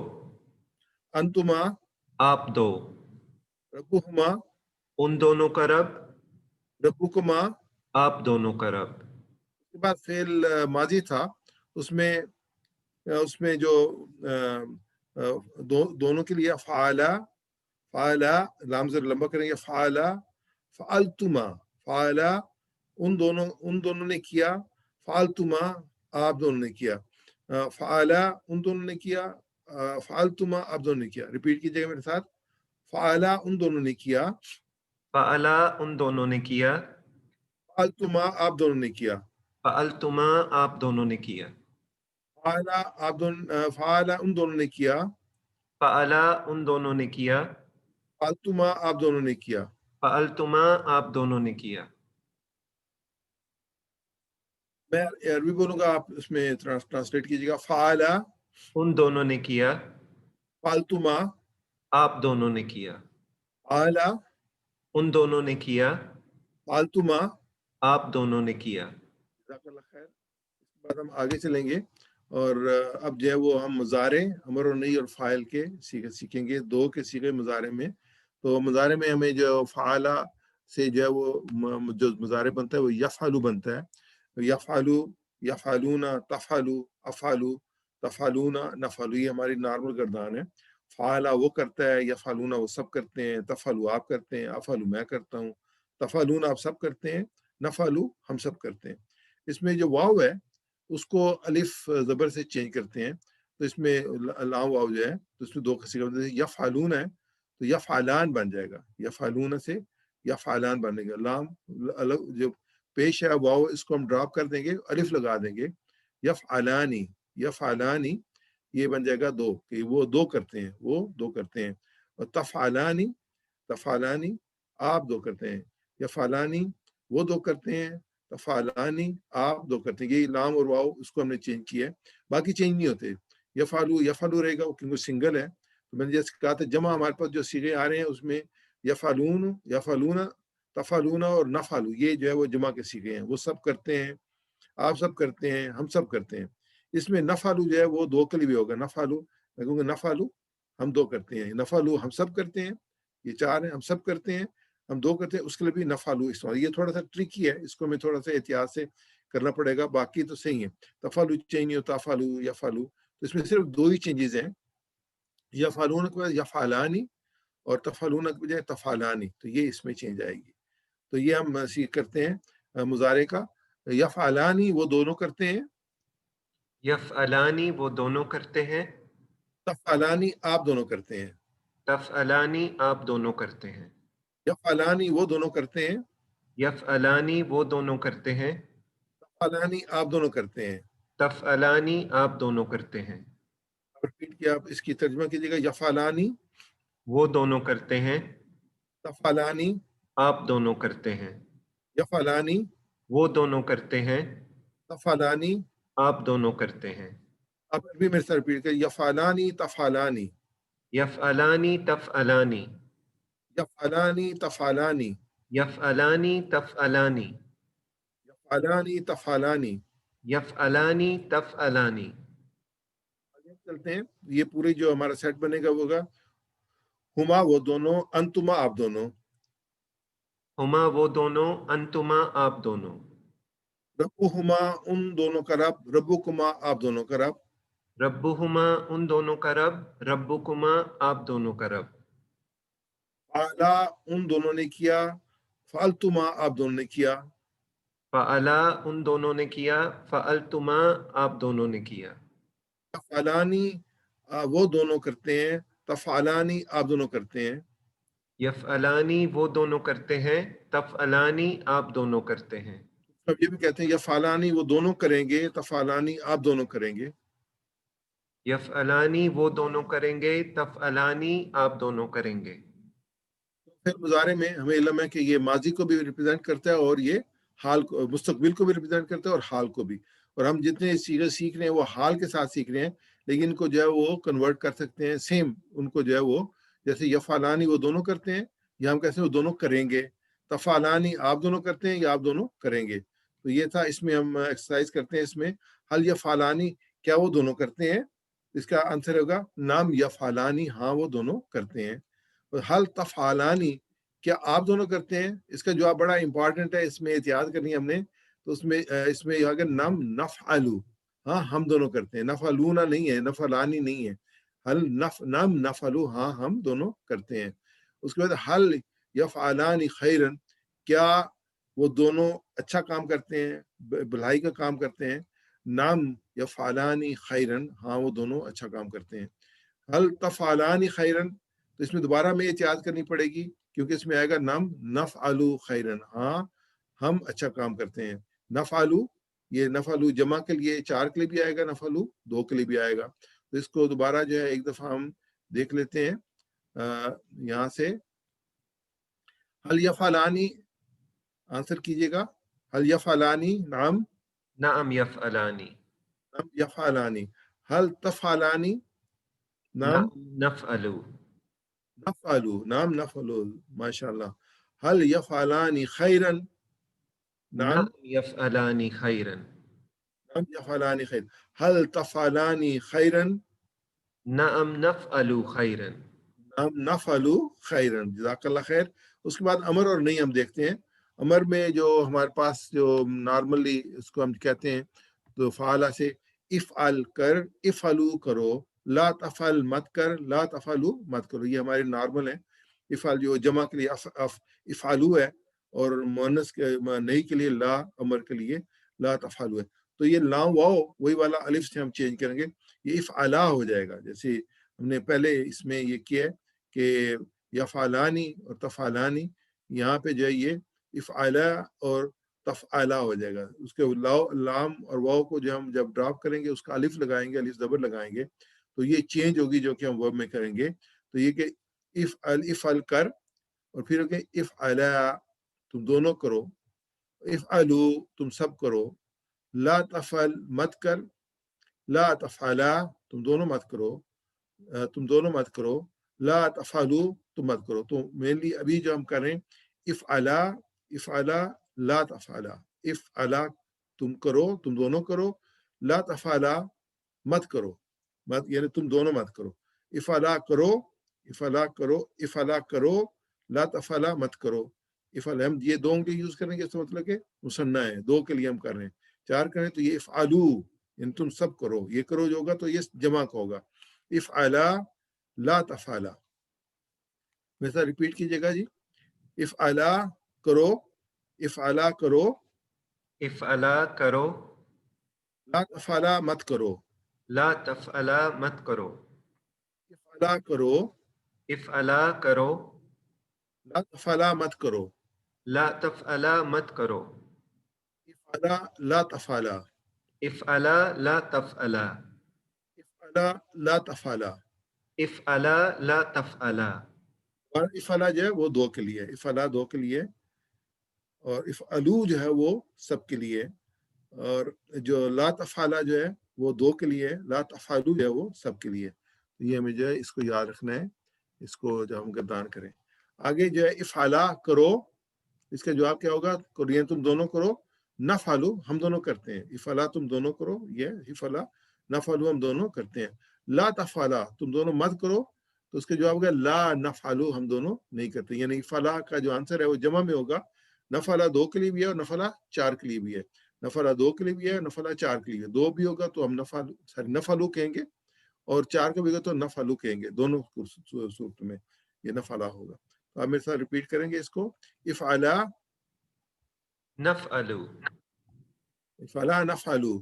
अंतुमा आप दो, रब्बुहुमा उन दोनों का रब, रब्बुकुमा। आप दोनों का रब। उसके बाद फेल माजी था, उसमें उसमें जो दोनों के लिए फ़ाला, फ़ाला लाम ज़र लंबा करेंगे, फ़ाला फ़ालतुमा, फ़ाला उन दोनों ने किया, फ़ालतुमा आप दोनों ने किया, फ़ाला उन दोनों ने किया, फ़ालतुमा आप दोनों ने किया। रिपीट कीजिएगा मेरे साथ। फ़ाला उन दोनों ने किया, फ़अला उन दोनों ने किया, फ़ालतुमा आप दोनों ने किया। फ़अलतुमा आप दोनों ने किया, फ़ाला उन दोनों ने किया, फ़अला उन दोनों ने किया, फ़ालतुमा आप दोनों ने किया। फ़अलतुमा आप दोनों ने किया। मैं अरबी बोलूंगा, आप इसमें ट्रांसलेट कीजिएगा। फ़ाला उन दोनों ने किया, फ़ालतुमा, आप दोनों ने किया। आला उन दोनों ने किया, फ़ालतुमा। आप दोनों ने किया। जज़ाकल्लाह खैर। इसके बाद हम आगे चलेंगे और अब जो है वो हम मुज़ारे, अमर और नही और फ़ाइल के सीखेंगे, 2 के सीखे मुज़ारे में। तो मुज़ारे में हमें जो फ़ाला से जो है वो जो मुज़ारे बनता है वो यफ़अलु बनता है। यफ़अलु, यफ़अलूना, तफ़अलु, अफ़अलु, तफ़अलूना, नफ़अलु, ये हमारी नॉर्मल गर्दान है। फ़ाला वो करता है, यफ़अलूना वो सब करते हैं, तफ़अलु आप करते हैं, अफ़अलु मैं करता हूँ, तफ़अलूना आप सब करते हैं, नफ़अलु हम सब करते हैं। इसमें जो वाव है उसको अलिफ ज़बर से चेंज करते हैं, तो इसमें लाम वाव जो है तो इसमें 2 किस्म का, जैसे यफ़अलून है तो यफ़अलान बन जाएगा, यफ़अलून से यफ़अलान बनेगा। लाम अलग जो पेश है वाव, इसको हम ड्रॉप कर देंगे, अलिफ लगा देंगे, यफ़अलानी, यफ़अलानी ये बन जाएगा 2, कि वो 2 करते हैं, वो 2 करते हैं। और तफ़अलानी, तफ़अलानी आप 2 करते हैं, यफ़अलानी वो 2 करते हैं, तफ़अलानी आप 2 करते हैं। ये लाम और वाव इसको हमने चेंज किया है, बाकी चेंज नहीं होते। यफ़अलु, यफ़अलु रहेगा क्योंकि सिंगल है। तो मैंने जैसे कहा था जमा हमारे पास जो सीगे आ रहे हैं उसमें यफ़अलून, यफ़अलूना, तफ़अलूना और नफ़अलु, ये जो है वो जमा के सीगे हैं, वो सब करते हैं, आप सब करते हैं, हम सब करते हैं। इसमें नफ़अलु जो है वो 2 के लिए भी होगा। नफ़अलु मैं कहूँगा, नफ़अलु हम 2 करते हैं, नफ़अलु हम सब करते हैं, ये 4 हैं, हम सब करते हैं, हम 2 करते हैं, उसके लिए भी नफ़अलु इस्तेमाल। ये थोड़ा-सा ट्रिकी है, इसको हमें थोड़ा-सा एहतियात से करना पड़ेगा, बाकी तो सही है। तफ़अलु चेंज नहीं होता, अफ़अलु, यफ़अलु, तो इसमें सिर्फ 2 ही चेंजेज़ हैं। यफ़ालून के बाद यफ़ालानी और तफ़अलून के बजाय तफ़ालानी, तो ये इसमें चेंज आएगी। तो ये हम सीख करते हैं मुज़ारे का। यफ़अलानी वो दोनों करते हैं, यफ़अलानी वो दोनों करते हैं, तफ़अलानी आप दोनों करते हैं। तफ़अलानी आप दोनों करते हैं, यफ़अलानी वो दोनों करते हैं, यफ़अलानी वो दोनों करते हैं, तफ़अलानी आप दोनों करते हैं। तफ़अलानी आप दोनों करते हैं। रिपीट किया, आप इसकी तर्जुमा कीजिएगा, यफ़अलानी, वो दोनों करते हैं, तफ़अलानी, आप दोनों करते हैं। यफ़अलानी, वो दोनों करते हैं, तफ़अलानी। आप दोनों करते हैं। आप भी मेरे साथ रिपीट करिए, यफ़अलानी तफ़अलानी, यफ़अलानी तफ़अलानी, यफ़अलानी तफ़अलानी, यफ़अलानी तफ़अलानी, यफ़अलानी तफ़अलानी। यफ़अलानी तफ़अलानी। आगे चलते हैं, ये पूरी जो हमारा सेट बनेगा वो होगा, हुमा वो दोनों, अंतुमा आप दोनों, हुमा वो दोनों, अंतुमा आप दोनों। रब्बुहुमा उन दोनों का रब, रब्बुकुमा आप दोनों का रब, रब्बुहुमा उन दोनों का रब, रब्बुकुमा आप दोनों का रब। आला उन दोनों ने किया, फालतुमा आप दोनों ने किया, फ़अला उन दोनों ने किया, फ़अलतुमा आप दोनों ने किया। तफ़अलानी वो दोनों करते हैं, तफ़अलानी आप दोनों करते हैं। यफ़अलानी वो दोनों करते हैं, तफ़अलानी आप दोनों करते हैं। अब ये भी कहते हैं यफ़अलानी वो दोनों करेंगे, तफ़अलानी आप दोनों करेंगे। यफ़अलानी वो दोनों करेंगे, तफ़अलानी आप दोनों करेंगे। फिर मुजारे में हमें इल्म है कि ये माजी को भी रिप्रेजेंट करता है और ये हाल को, मुस्तकबिल को भी रिप्रेजेंट करता है और हाल को भी। और हम जितने चीज़ें सीख रहे हैं वो हाल के साथ सीख रहे हैं, लेकिन इनको जो है वो कन्वर्ट कर सकते हैं सेम, उनको जो है वो, जैसे यफ़अलानी वो दोनों करते हैं, या हम कहते हैं वो दोनों करेंगे। तफ़अलानी आप दोनों करते हैं या आप दोनों करेंगे। तो ये था, इसमें हम एक्सरसाइज करते हैं इसमें, हल यफ़अलानी क्या वो दोनों करते हैं। इसका आंसर होगा नाम यफ़अलानी, हाँ वो दोनों करते हैं। और हल तफ़अलानी क्या आप दोनों करते हैं, इसका जवाब बड़ा इंपॉर्टेंट है, इसमें एहतियात करनी है हमने। तो उसमें इसमें अगर नम नफ़अलू, हाँ हम दोनों करते हैं, नफ़अलूना नहीं है, नफ़अलानी नहीं है। हल नम नफ़अलू, हाँ हम दोनों करते हैं। उसके बाद हल यफ़अलानी खैरन क्या वो दोनों अच्छा काम करते हैं, भलाई का काम करते हैं। नाम यफ़अलानी खैरन, हाँ वो दोनों अच्छा काम करते हैं। हल तफ़अलानी खैरन, तो इसमें दोबारा हमें एहतियात करनी पड़ेगी, क्योंकि इसमें आएगा नम नफ़अलू खैरन, हाँ हम अच्छा काम करते हैं। नफ़अलू, ये नफ़अलू जमा के लिए, चार के लिए भी आएगा, नफ़अलू दो के लिए भी आएगा। तो इसको दोबारा जो है एक दफ़ा हम देख लेते हैं यहाँ से। हल यफ़अलानी, आंसर कीजिएगा, हल यफ़अलानी नाम, नअम यफ़अलानी, नाम यफ़अलानी। हल तफ़अलानी नाम नअम नफ़अलू, नफ़अलू, नाम नफ़अलू, माशाअल्लाह। हल यफ़अलानी खैरन, नाम नअम यफ़अलानी खैरन, नाम यफ़अलानी खैर। हल तफ़अलानी खैरन, नअम नफ़अलू खैरन। नाम नफ़अलू खैरन, जज़ाकल्लाह खैर। उसके बाद अमर और नहीं हम देखते हैं। अमर में जो हमारे पास जो नॉर्मली इसको हम कहते हैं, तो फ़ाला से इफ़अल कर, इफ़अलू करो, ला तफ़अल मत कर, ला तफ़अलू मत करो, ये हमारे नॉर्मल है। इफ़अल जो जमा के लिए इफ़अलू है, और मुअन्नस के नहीं के लिए ला, अमर के लिए ला तफ़अलू है। तो ये ला वाओ वही वाला अलिफ से हम चेंज करेंगे, ये इफ़अला हो जाएगा। जैसे हमने पहले इसमें ये किया है कि यफ़अलानी और तफ़अलानी, यहाँ पे जो है ये इफ़अला और तफ़अला हो जाएगा। उसके लाम और वाव को जो हम जब ड्रॉप करेंगे, उसका अलिफ लगाएंगे, अलिफ ज़बर लगाएंगे, तो ये चेंज होगी जो कि हम वर्ब में करेंगे। तो ये कि इफ़अल कर, और फिर इफ़अला तुम दोनों करो, इफ़अलू तुम सब करो, ला तफ़अल मत कर, ला तफ़अला तुम दोनों मत करो, तुम दोनों मत करो, ला तफ़अलू तुम मत करो। तो मेनली अभी जो हम कर रहे हैं, इफ़अला, इफ़अला, ला तफ़अला, इफ़अला तुम करो, तुम दोनों करो, ला तफ़अला मत करो, मत यानी तुम दोनों मत करो। इफ़अला करो, इफ़अला करो, इफ़अला करो, ला तफ़अला मत करो। इफ़अला हम ये दो के यूज करेंगे, इसका मतलब कि मुसन्ना है, दो के लिए हम कर रहे हैं। चार करें तो ये इफ़अलू, यानी तुम सब करो, ये करो जो होगा तो ये जमा का होगा। इफ़अला ला तफाला। मेरे साथ रिपीट कीजिएगा जी। इफ़अला करो, इफ़अला करो, इफ़अला करो, ला तफाला मत करो। ला तफ़अला मत करो, इफ़अला करो, इफ़अला करो, ला तफाला मत करो। ला तफ़अला मत करो, इफ़अला ला तफाला, इफ़अला ला तफ़अला, इफ़अला ला तफाला। इफ़अला ला तफ़अला। और इफ़अला जो है वो दो के लिए, इफ़अला दो के लिए, और इफ़अलू जो है वो सब के लिए, और जो ला तफाला जो है वो दो के लिए, ला तफालू जो है वो सब के लिए। तो ये हमें जो है इसको याद रखना है, इसको जो हम गर्दान करें। आगे जो है इफ़अला करो, इसका जवाब क्या होगा? कुरियन तुम दोनों करो, नफ़अलू हम दोनों करते हैं। इफ़अला तुम दोनों करो, ये इफ़अला, नफ़अलू हम दोनों करते हैं। ला तफ़अला तुम दोनों मत करो, तो उसका जवाब होगा ला नफ़अलू हम दोनों नहीं करते। यानी इफ़अला का जो आंसर है वो जमा में होगा। नफ़अला दो के लिए भी है और नफ़अला चार के लिए भी है। नफ़अला दो के लिए भी है, नफ़अला चार के लिए। दो भी होगा तो हम नफ़अलू कहेंगे, और चार का भी होगा तो नफ़अलू कहेंगे। दोनों सूरत में ये नफ़अला होगा। तो आप मेरे साथ रिपीट करेंगे इसको। इफ़अला, नफ़अलू, इफ़अला नफ़अलू,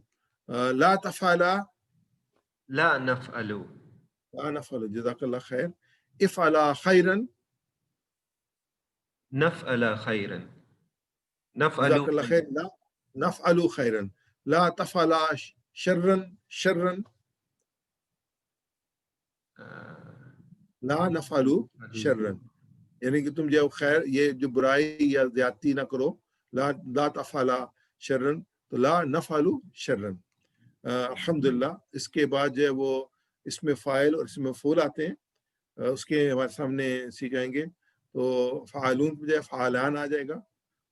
ला तफ़अला, ला नफ़अलू, ला नफ़अलू, जज़ाकल्लाह खैर। इफ़अला खैरन, नफ़अला खैरन, नफ़अलू जज़ाकल्लाह खैर। खैरन, ला नफ़अलू खैरन, ला तफ़अला शर्रन, शर्रन, ला नफ़अलू शर्रन। यानी कि तुम जो खैर, ये जो बुराई या ज्यादती ना करो। ला ला तफ़अला शर्रन, तो ला नफ़अलू शर्रन। अल्हम्दुलिल्लाह। इसके बाद जो है वो इसमें फ़ाइल और इसमें मफ़ूल आते हैं। उसके हमारे सामने सीखेंगे। तो फ़ालून की बजाय फ़ालान आ जाएगा,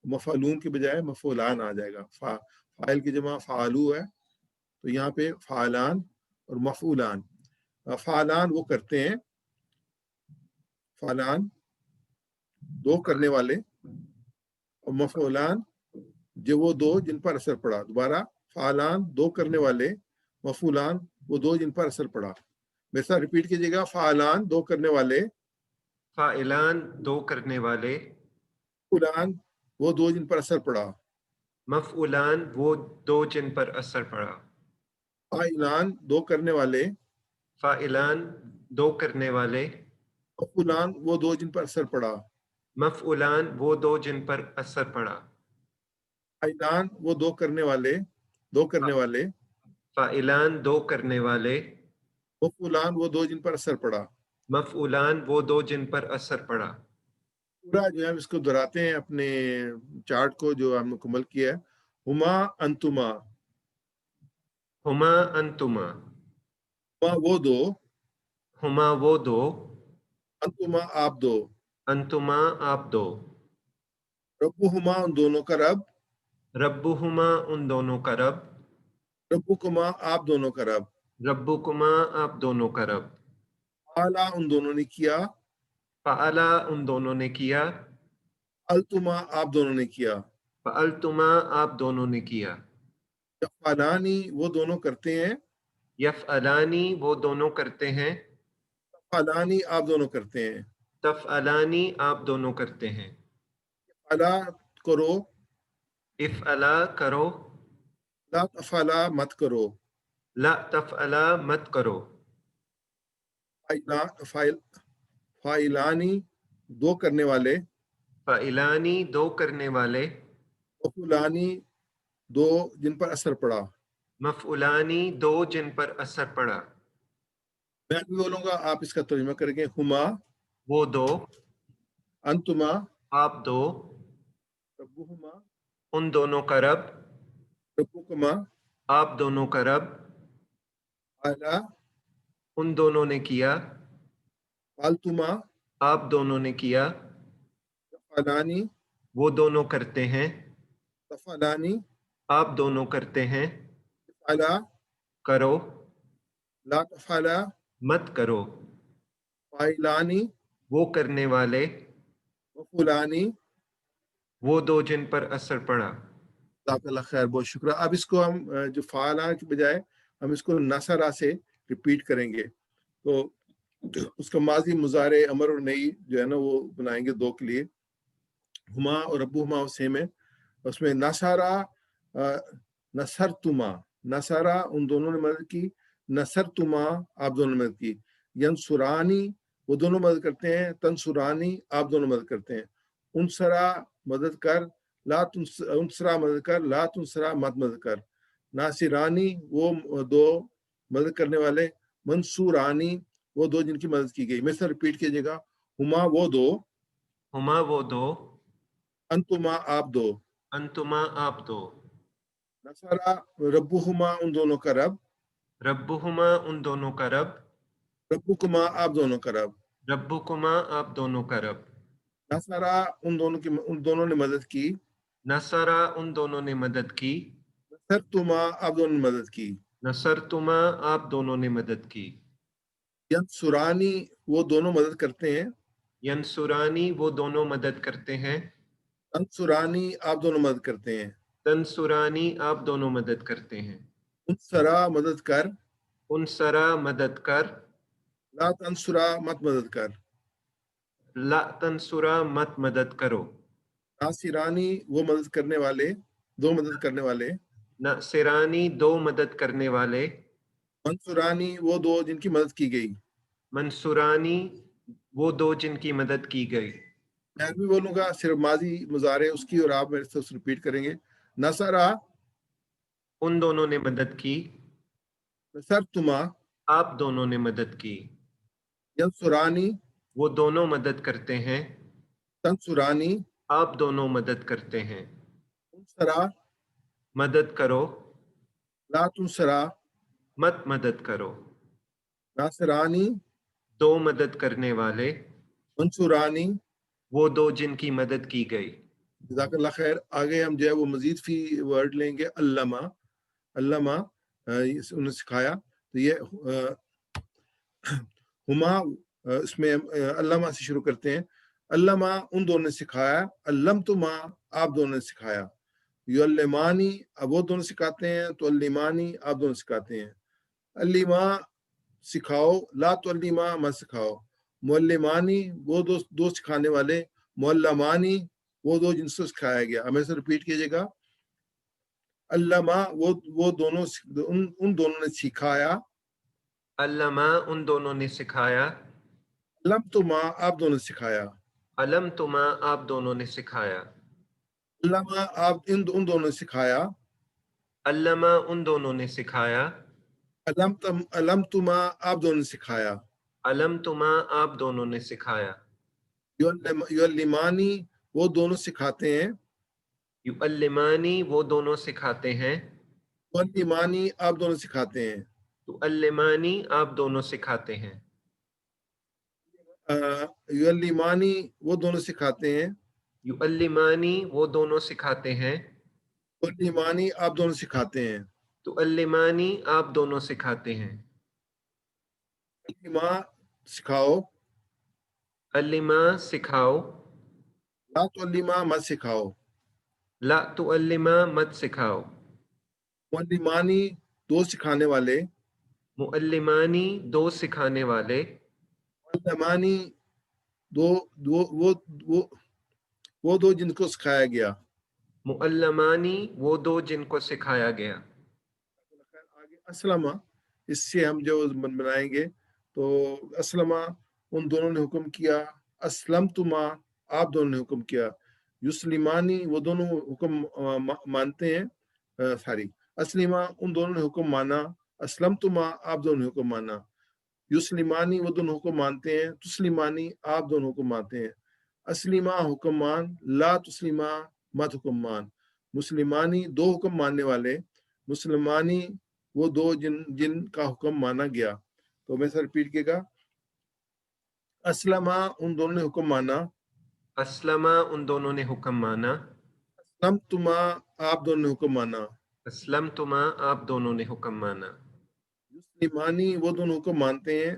मफ़लून की बजाय मफ़ूलान आ जाएगा। फ़ाइल की जमा फ़ालू है, तो यहाँ पे फ़ालान और मफ़ूलान। फ़ालान वो करते हैं, फ़ालान दो करने वाले, और मफ़ूलान जो वो दो जिन पर असर पड़ा। दोबारा, फ़ालान दो करने वाले, मफ़ूलान वो दो जिन पर असर पड़ा। मेरे साथ रिपीट कीजिएगा। फ़ालान दो करने वाले, फ़ाइलान दो करने वाले, मफ़ूलान वो दो जिन पर असर पड़ा। मफ़ऊलान वो दो जिन पर असर पड़ा, फ़ाइलान दो करने वाले, फ़ाइलान दो करने वाले, मफ़ूलान वो दो जिन पर असर पड़ा। मफ़ऊलान वो दो जिन पर असर पड़ा, फ़ाइलान वो दो करने वाले, दो करने वाले, फ़ाइलान दो करने वाले, मफ़ूलान वो दो जिन पर असर पड़ा। मफ़ऊलान वो दो जिन पर असर पड़ा। पूरा जो है हम इसको दोहराते हैं अपने चार्ट को जो हमने मुकम्मल किया है। हुमा अंतुमा, हुमा अंतुमा, हुमा वो दो, हुमा वो दो, अंतुमा आप दो। अंतुमा आप दो, रब्बुहुमा उन दोनों का रब, रब्बुहुमा उन दोनों का रब, रब्बुकुमा आप दोनों का रब। रब्बुकुमा आप दोनों का रब, आला उन दोनों ने किया, फ़अला उन दोनों ने किया, अल्तुमा आप दोनों ने किया। फ़अलतुमा आप दोनों ने किया, यफ़अलानी वो दोनों करते हैं, यफ़अलानी वो दोनों करते हैं, फलानी आप दोनों करते हैं। तफ़अलानी आप दोनों करते हैं, अला करो, इफ़अला करो, ला तफला मत करो। ला तफ़अला मत करो, फाइला फाइल फाइलानी दो करने वाले, फ़ाइलानी दो करने वाले, फुलानी दो जिन पर असर पड़ा। मफ़उलानी दो जिन पर असर पड़ा। मैं भी बोलूंगा, आप इसका तर्जुमा करेंगे। हुमा वो दो, अंतुमा, आप दो, रब्बुहुमा उन दोनों का रब, रब्बुकुमा, आप दोनों का रब, आला उन दोनों ने किया, फालतुमा, आप दोनों ने किया, फलानी वो दोनों करते हैं, तफलानी, आप दोनों करते हैं, अला करो, ला तफला, मत करो, फाइलानी वो करने वाले, फुलानी। वो दो जिन पर असर पड़ा। जाज़ाकल्लाह खैर, बहुत शुक्रिया। अब इसको हम जो फाला की बजाय हम इसको नसरा से रिपीट करेंगे। तो उसका माजी मुजारे अमर और नई जो है ना वो बनाएंगे दो के लिए। हुमा और रब्बू हुमा सेम है। उसमें नसारा नसर तुमा, नसारा उन दोनों ने मदद की, नसर तुमा आप दोनों ने मदद की। यंसुरानी वो दोनों मदद करते हैं, तंसुरानी आप दोनों मदद करते हैं। उनसरा मदद कर, ला उनसरा मदद कर, ला तुनसरा मत मदद कर। नासिरानी वो दो मदद करने वाले, मंसूरानी वो दो जिनकी मदद की गई। मेरे से रिपीट कीजिएगा। हुमा वो दो, हुमा वो दो, अंतुमा आप दो, अंतुमा आप दो, नसरा रब्बुहुमा उन दोनों का रब, रब्बुहुमा उन दोनों का रब, रब्बुकुमा आप दोनों का रब। रब्बुकुमा आप दोनों का रब। नसरा उन दोनों ने मदद की, नसरा उन दोनों ने मदद की, नसरतुमा आप दोनों ने मदद की। नसरतुमा आप दोनों ने मदद की। यंसुरानी वो दोनों मदद करते हैं, यंसुरानी वो दोनों मदद करते हैं, अंसुरानी आप दोनों मदद करते हैं। तंसुरानी आप दोनों मदद करते हैं। उनसरा मदद कर, उनसरा मदद कर, ला तंसुरा मत मदद कर। ला तंसुरा मत मदद करो। नासिरानी वो मदद करने वाले, दो मदद करने वाले। नसिरानी दो मदद करने वाले, मंसूरानी वो दो जिनकी मदद की गई। मंसूरानी वो दो जिनकी मदद की गई। मैं भी बोलूंगा, सिर्फ माजी मुजारे उसकी और आप मेरे से रिपीट करेंगे। नसरा उन दोनों ने मदद की, नसरतुमा, आप दोनों ने मदद की। यंसुरानी वो दोनों मदद करते हैं, तंसुरानी, आप दोनों मदद करते हैं। उनसरा मदद करो, ला तुनसरा, मत मदद करो। नासरानी दो मदद करने वाले, मंसूरानी। वो दो जिनकी मदद की गई। जज़ाकल्लाह खैर। आगे हम जो है वो मजीद फी वर्ड लेंगे। अल्लामा, अल्लामा उन्हें सिखाया। तो ये हुमा इसमें अल्लामा से शुरू करते हैं। अल्लामा उन दोनों ने सिखाया, अल्लम तुमा आप दोनों ने सिखाया। युल्लिमानी अब वो दोनों सिखाते हैं, तो अल्लिमानी आप दोनों सिखाते हैं। अल्लिमा सिखाओ, ला तो अल्लिमा मत सिखाओ। मुअल्लिमानी वो दो सिखाने वाले, मुअल्लमानी वो दो जिनसे सिखाया गया। हमें से रिपीट कीजिएगा। अल्लामा वो दोनों उन दोनों ने सिखाया। अल्लमा उन दोनों ने सिखाया, लम तुमा आप दोनों ने सिखाया। अलम तुमा आप दोनों ने सिखाया। अल्लामा आप उन दोनों ने सिखाया। अल्लमा उन दोनों ने सिखाया, अलम तुमा आप दोनों ने सिखाया। अलम तुमा आप दोनों ने सिखाया। युअल्लिमानी वो दोनों सिखाते हैं। युअल्लिमानी वो दोनों सिखाते हैं, मुअल्लिमानी आप दोनों सिखाते हैं। तुअल्लिमानी आप दोनों सिखाते हैं। युअल्लिमानी वो दोनों सिखाते हैं। युअल्लिमानी वो दोनों सिखाते हैं, मुअल्लिमानी आप दोनों सिखाते हैं। तुअल्लिमानी आप दोनों सिखाते हैं। अल्लिमा सिखाओ, अल्लिमा सिखाओ, ला तुअल्लिमा मत सिखाओ। ला तुअल्लिमा मत सिखाओ। मुअल्लिमानी दो सिखाने वाले, मुअल्लिमानी दो सिखाने वाले, मुअल्लिमानी दो दो वो दो जिनको सिखाया गया। मुअल्लमानी वो दो जिनको सिखाया गया। आगे अस्लमा, इससे हम जो बनाएंगे तो अस्लमा उन दोनों ने हुक्म किया। असलम तुमा आप दोनों ने हुक्म किया। युस्लिमानी वो दोनों हुक्म मानते हैं। सॉरी, असलिमा उन दोनों ने हुक्म माना। असलम तुमा आप दोनों ने हुक्म माना। युस्लिमानी वो दोनों हुक्म मानते हैं। तुस्लिमानी आप दोनों हुक्म मानते हैं। असलिमा हुक्म मान, ला तुस्लिमा मत हुक्म मान। मुस्लिमानी दो हुक्म मानने वाले, मुसलमानी वो दो जिनका हुक्म माना गया। तो मैं सर रिपीट कीजिएगा। असलमा उन दोनों ने हुक्म माना। असलमा उन दोनों ने हुक्म माना। असलम तुमा आप दोनों ने हुक्म माना। असलम तुमा आप दोनों ने हुक्म माना। मुस्लिमानी वो दोनों हुक्म मानते हैं।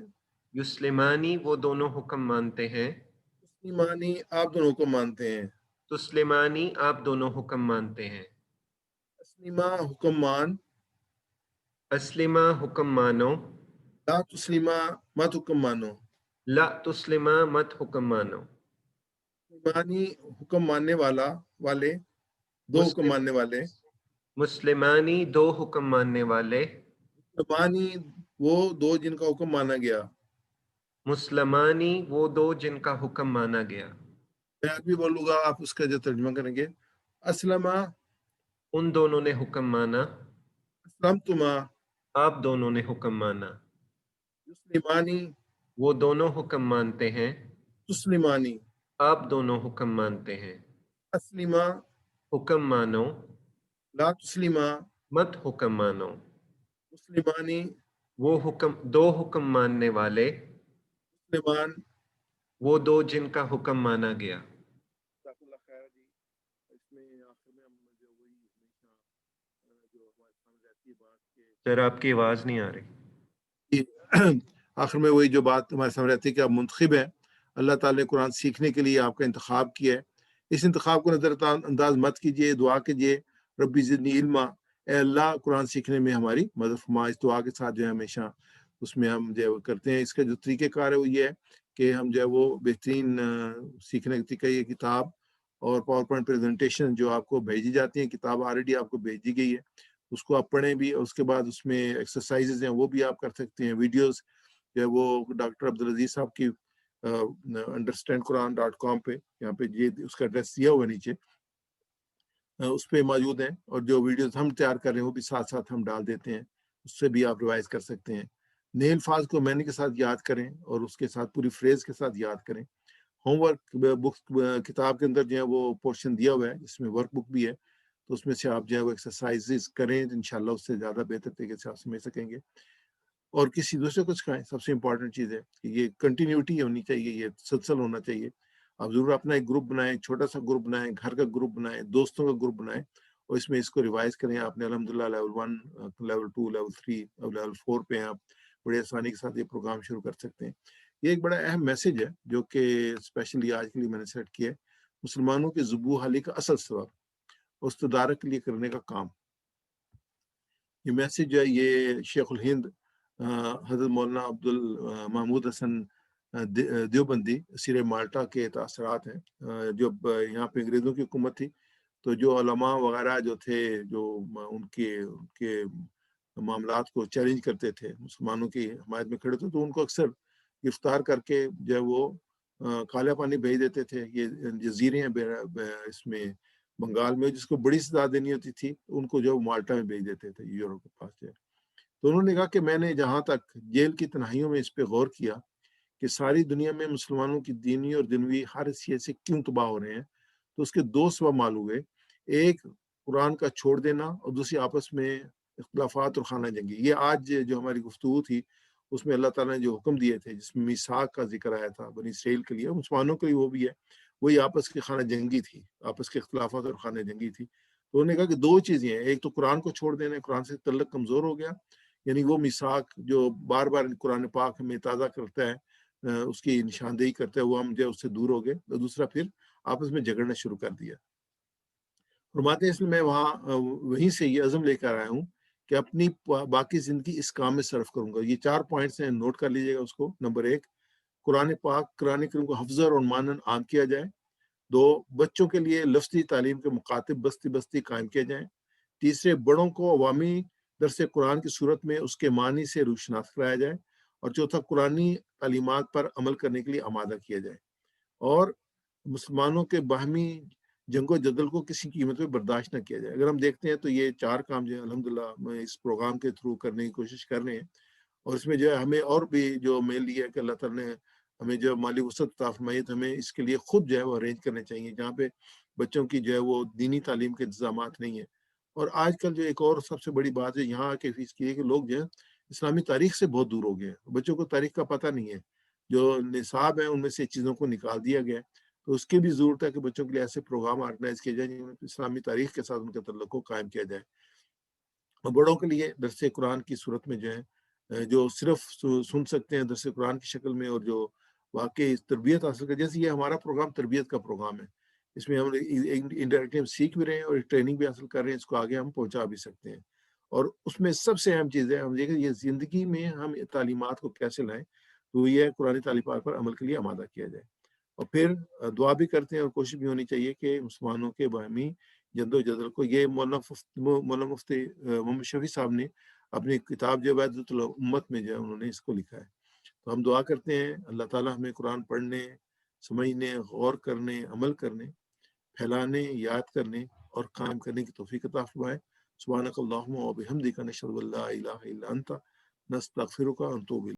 युस्लिमानी वो दोनों हुक्म मानते हैं। मुस्लिमानी आप दोनों हुक्म मानते हैं। तुस्लिमानी आप दोनों हुक्म मानते हैं। असलिमा हुक्म मान, असलिमा हुक्म मानो, ला तुस्लिमा मत हुक्म मानो। لا تسلما مت حکم مانو. مسلمانی حکم ماننے والے، دو حکم مسلم ماننے والے. مسلمانی دو حکم ماننے والے. مسلمانی وہ دو جن کا حکم مانا گیا. مسلمانی وہ دو جن کا حکم مانا گیا. میں عربی بولوں گا، آپ اس کا جو ترجمہ کریں گے. اسلمہ، ان دونوں نے حکم مانا. اسلمتما، آپ دونوں نے حکم مانا. مسلمانی، وہ دونوں حکم مانتے ہیں. تسلمانی. آپ دونوں حکم مانتے ہیں. اسلمہ، حکم مانو، لا تسلمہ، مت حکم مانو. مسلمانی، وہ دو حکم ماننے والے، مسلمان. وہ دو جن کا حکم مانا گیا. جزاک اللہ خیر جی. اس میں آخر میں ہم جو وہی ہمیشہ جو ہمارے سامنے رہتی ہے بات کہ سر آپ کی آواز نہیں آ رہی. آخر میں وہی جو بات ہمارے سامنے رہتی ہے کہ آپ منتخب ہیں، اللہ تعالیٰ نے قرآن سیکھنے کے لیے آپ کا انتخاب کیا ہے. اس انتخاب کو نظر انداز مت کیجیے، دعا کیجیے ربی زدنی علما، اے اللہ قرآن سیکھنے میں ہماری مدد فرما. اس دعا کے ساتھ جو ہے ہمیشہ اس میں ہم جو ہے وہ کرتے ہیں. اس کا جو طریقہ کار ہے وہ یہ ہے کہ ہم جو ہے وہ بہترین سیکھنے کا طریقہ یہ کتاب اور پاور پوائنٹ پریزنٹیشن جو آپ کو بھیجی جاتی ہیں، کتاب آلریڈی آپ کو بھیجی گئی ہے، اس کو آپ پڑھیں بھی. اس کے بعد اس میں ایکسرسائزز ہیں وہ بھی آپ کر سکتے ہیں. ویڈیوز جو ہے وہ ڈاکٹر عبدالعزیز صاحب کی understandquran.com پہ، یہاں پہ یہ اس کا ایڈریس دیا ہوا نیچے، اس پہ موجود ہیں. اور جو ویڈیوز ہم تیار کر رہے ہیں وہ بھی ساتھ ساتھ ہم ڈال دیتے ہیں، اس سے بھی آپ ریوائز کر سکتے ہیں. نئے الفاظ کو معنی کے ساتھ یاد کریں اور اس کے ساتھ پوری فریز کے ساتھ یاد کریں. ہوم ورک بک کتاب کے اندر جو ہے وہ پورشن دیا ہوا ہے جس میں ورک بک بھی ہے، تو اس میں سے آپ جو ہے وہ ایکسرسائزز کریں، انشاءاللہ اس سے زیادہ بہتر طریقے سے آپ سمجھ سکیں گے. اور کسی دوسرے کو سکھائیں. سب سے امپورٹنٹ چیز ہے کہ یہ کنٹینیوٹی ہونی چاہیے، یہ تسلسل ہونا چاہیے. آپ ضرور اپنا ایک گروپ بنائیں، چھوٹا سا گروپ بنائیں، گھر کا گروپ بنائیں، دوستوں کا گروپ بنائیں، اور اس میں اس کو ریوائز کریں. آپ نے الحمدللہ لیول 1، لیول 2، لیول 3 اور لیول 4 پہ آپ بڑے آسانی کے ساتھ یہ پروگرام شروع کر سکتے ہیں. یہ ایک بڑا اہم میسج ہے جو کہ اسپیشلی آج کے لیے میں نے سیٹ کیا ہے. مسلمانوں کی ذبح حالی کا اصل سبب استدارت کے لیے کرنے کا کام. یہ میسج جو ہے یہ شیخ الہند حضرت مولانا عبد المحمود حسن دیوبندی سیر مالٹا کے تاثرات ہیں. جب یہاں پہ انگریزوں کی حکومت تھی تو جو علماء وغیرہ جو تھے جو ان کے معاملات کو چیلنج کرتے تھے، مسلمانوں کی حمایت میں کھڑے تھے، تو ان کو اکثر گرفتار کر کے جو ہے وہ کالا پانی بھیج دیتے تھے. یہ جزیرے ہیں اس میں بنگال میں جس کو بڑی سزا دینی ہوتی تھی، ان کو جو مالٹا میں بھیج دیتے تھے یورپ کے پاس. تو انہوں نے کہا کہ میں نے جہاں تک جیل کی تنہائیوں میں اس پہ غور کیا کہ ساری دنیا میں مسلمانوں کی دینی اور دنوی ہر حیثیت سے کیوں تباہ ہو رہے ہیں، تو اس کے دو سبب معلوم ہوئے. ایک قرآن کا چھوڑ دینا، اور دوسری آپس میں اختلافات اور خانہ جنگی. یہ آج جو ہماری گفتگو تھی اس میں اللہ تعالیٰ نے جو حکم دیے تھے جس میں میثاق کا ذکر آیا تھا بنی اسرائیل کے لیے، مسلمانوں کے لیے وہ بھی ہے، وہی آپس کی خانہ جنگی تھی، آپس کے اختلافات اور خانہ جنگی تھی. تو انہوں نے کہا کہ دو چیزیں ہیں، ایک تو قرآن کو چھوڑ دینا، قرآن سے تعلق کمزور ہو گیا، یعنی وہ میثاق جو بار بار قرآن پاک میں تازہ کرتا ہے، اس کی نشاندہی کرتا ہے، وہ ہم جو اس سے دور ہو گئے. اور دوسرا پھر آپس میں جھگڑنا شروع کر دیا. فرماتے ہیں اس میں وہاں وہیں سے یہ عزم لے کر آیا ہوں کہ اپنی باقی زندگی اس کام میں صرف کروں گا. یہ 4 پوائنٹس ہیں، نوٹ کر لیجیے گا اس کو. نمبر 1، قرآن پاک قرآن کریم کو حفظ اور مانن عام کیا جائے. 2، بچوں کے لیے لفظی تعلیم کے مکاتب بستی بستی قائم کیے جائیں. تیسرے، بڑوں کو عوامی درس قرآن کی صورت میں اس کے معنی سے روشناس کرایا جائے. اور چوتھا، قرآنی تعلیمات پر عمل کرنے کے لیے آمادہ کیا جائے. اور مسلمانوں کے باہمی جنگ و جدل کو کسی قیمت پہ برداشت نہ کیا جائے. اگر ہم دیکھتے ہیں تو یہ 4 کام جو ہے الحمدللہ میں اس پروگرام کے تھرو کرنے کی کوشش کر رہے ہیں. اور اس میں جو ہے ہمیں اور بھی جو میل لیا ہے کہ اللہ تعالیٰ نے ہمیں جو مالی وسعت عطا فرمائی، تو ہمیں اس کے لیے خود جو ہے وہ ارینج کرنے چاہیے جہاں پہ بچوں کی جو ہے وہ دینی تعلیم کے انتظامات نہیں ہیں. اور آج کل جو ایک اور سب سے بڑی بات ہے یہاں کے فیس کی ہے کہ لوگ جو ہے اسلامی تاریخ سے بہت دور ہو گئے ہیں. بچوں کو تاریخ کا پتہ نہیں ہے، جو نصاب ہیں ان میں سے چیزوں کو نکال دیا گیا. تو اس کی بھی ضرورت ہے کہ بچوں کے لیے ایسے پروگرام آرگنائز کیے جائیں جن میں اسلامی تاریخ کے ساتھ ان کے تعلق کو قائم کیا جائے. اور بڑوں کے لیے درس قرآن کی صورت میں جو ہے جو صرف سن سکتے ہیں درس قرآن کی شکل میں، اور جو واقعی تربیت حاصل کر، جیسے یہ ہمارا پروگرام تربیت کا پروگرام ہے، اس میں ہم انڈائریکٹلی ہم سیکھ بھی رہے ہیں اور ٹریننگ بھی حاصل کر رہے ہیں، اس کو آگے ہم پہنچا بھی سکتے ہیں. اور اس میں سب سے اہم چیز ہے ہم دیکھیں یہ زندگی میں ہم تعلیمات کو کیسے لائیں. تو یہ قرآن تعلیمات پر عمل کے لیے آمادہ کیا جائے. اور پھر دعا بھی کرتے ہیں اور کوشش بھی ہونی چاہیے کہ مسلمانوں کے باہمی جد و جہد کو، یہ مولانا مفتی محمد شفیع صاحب نے اپنی کتاب جو وحدت الامت میں جو ہے انہوں نے اس کو لکھا ہے. تو ہم دعا کرتے ہیں اللہ تعالیٰ ہمیں قرآن پڑھنے، سمجھنے، غور کرنے، عمل کرنے، پھیلانے، یاد کرنے اور قائم کرنے کی توفیق عطا فرمائے. سبحانک اللہم و بحمدک، نشہد ان لا الہ الا انت، نستغفرک ونتوب الیک.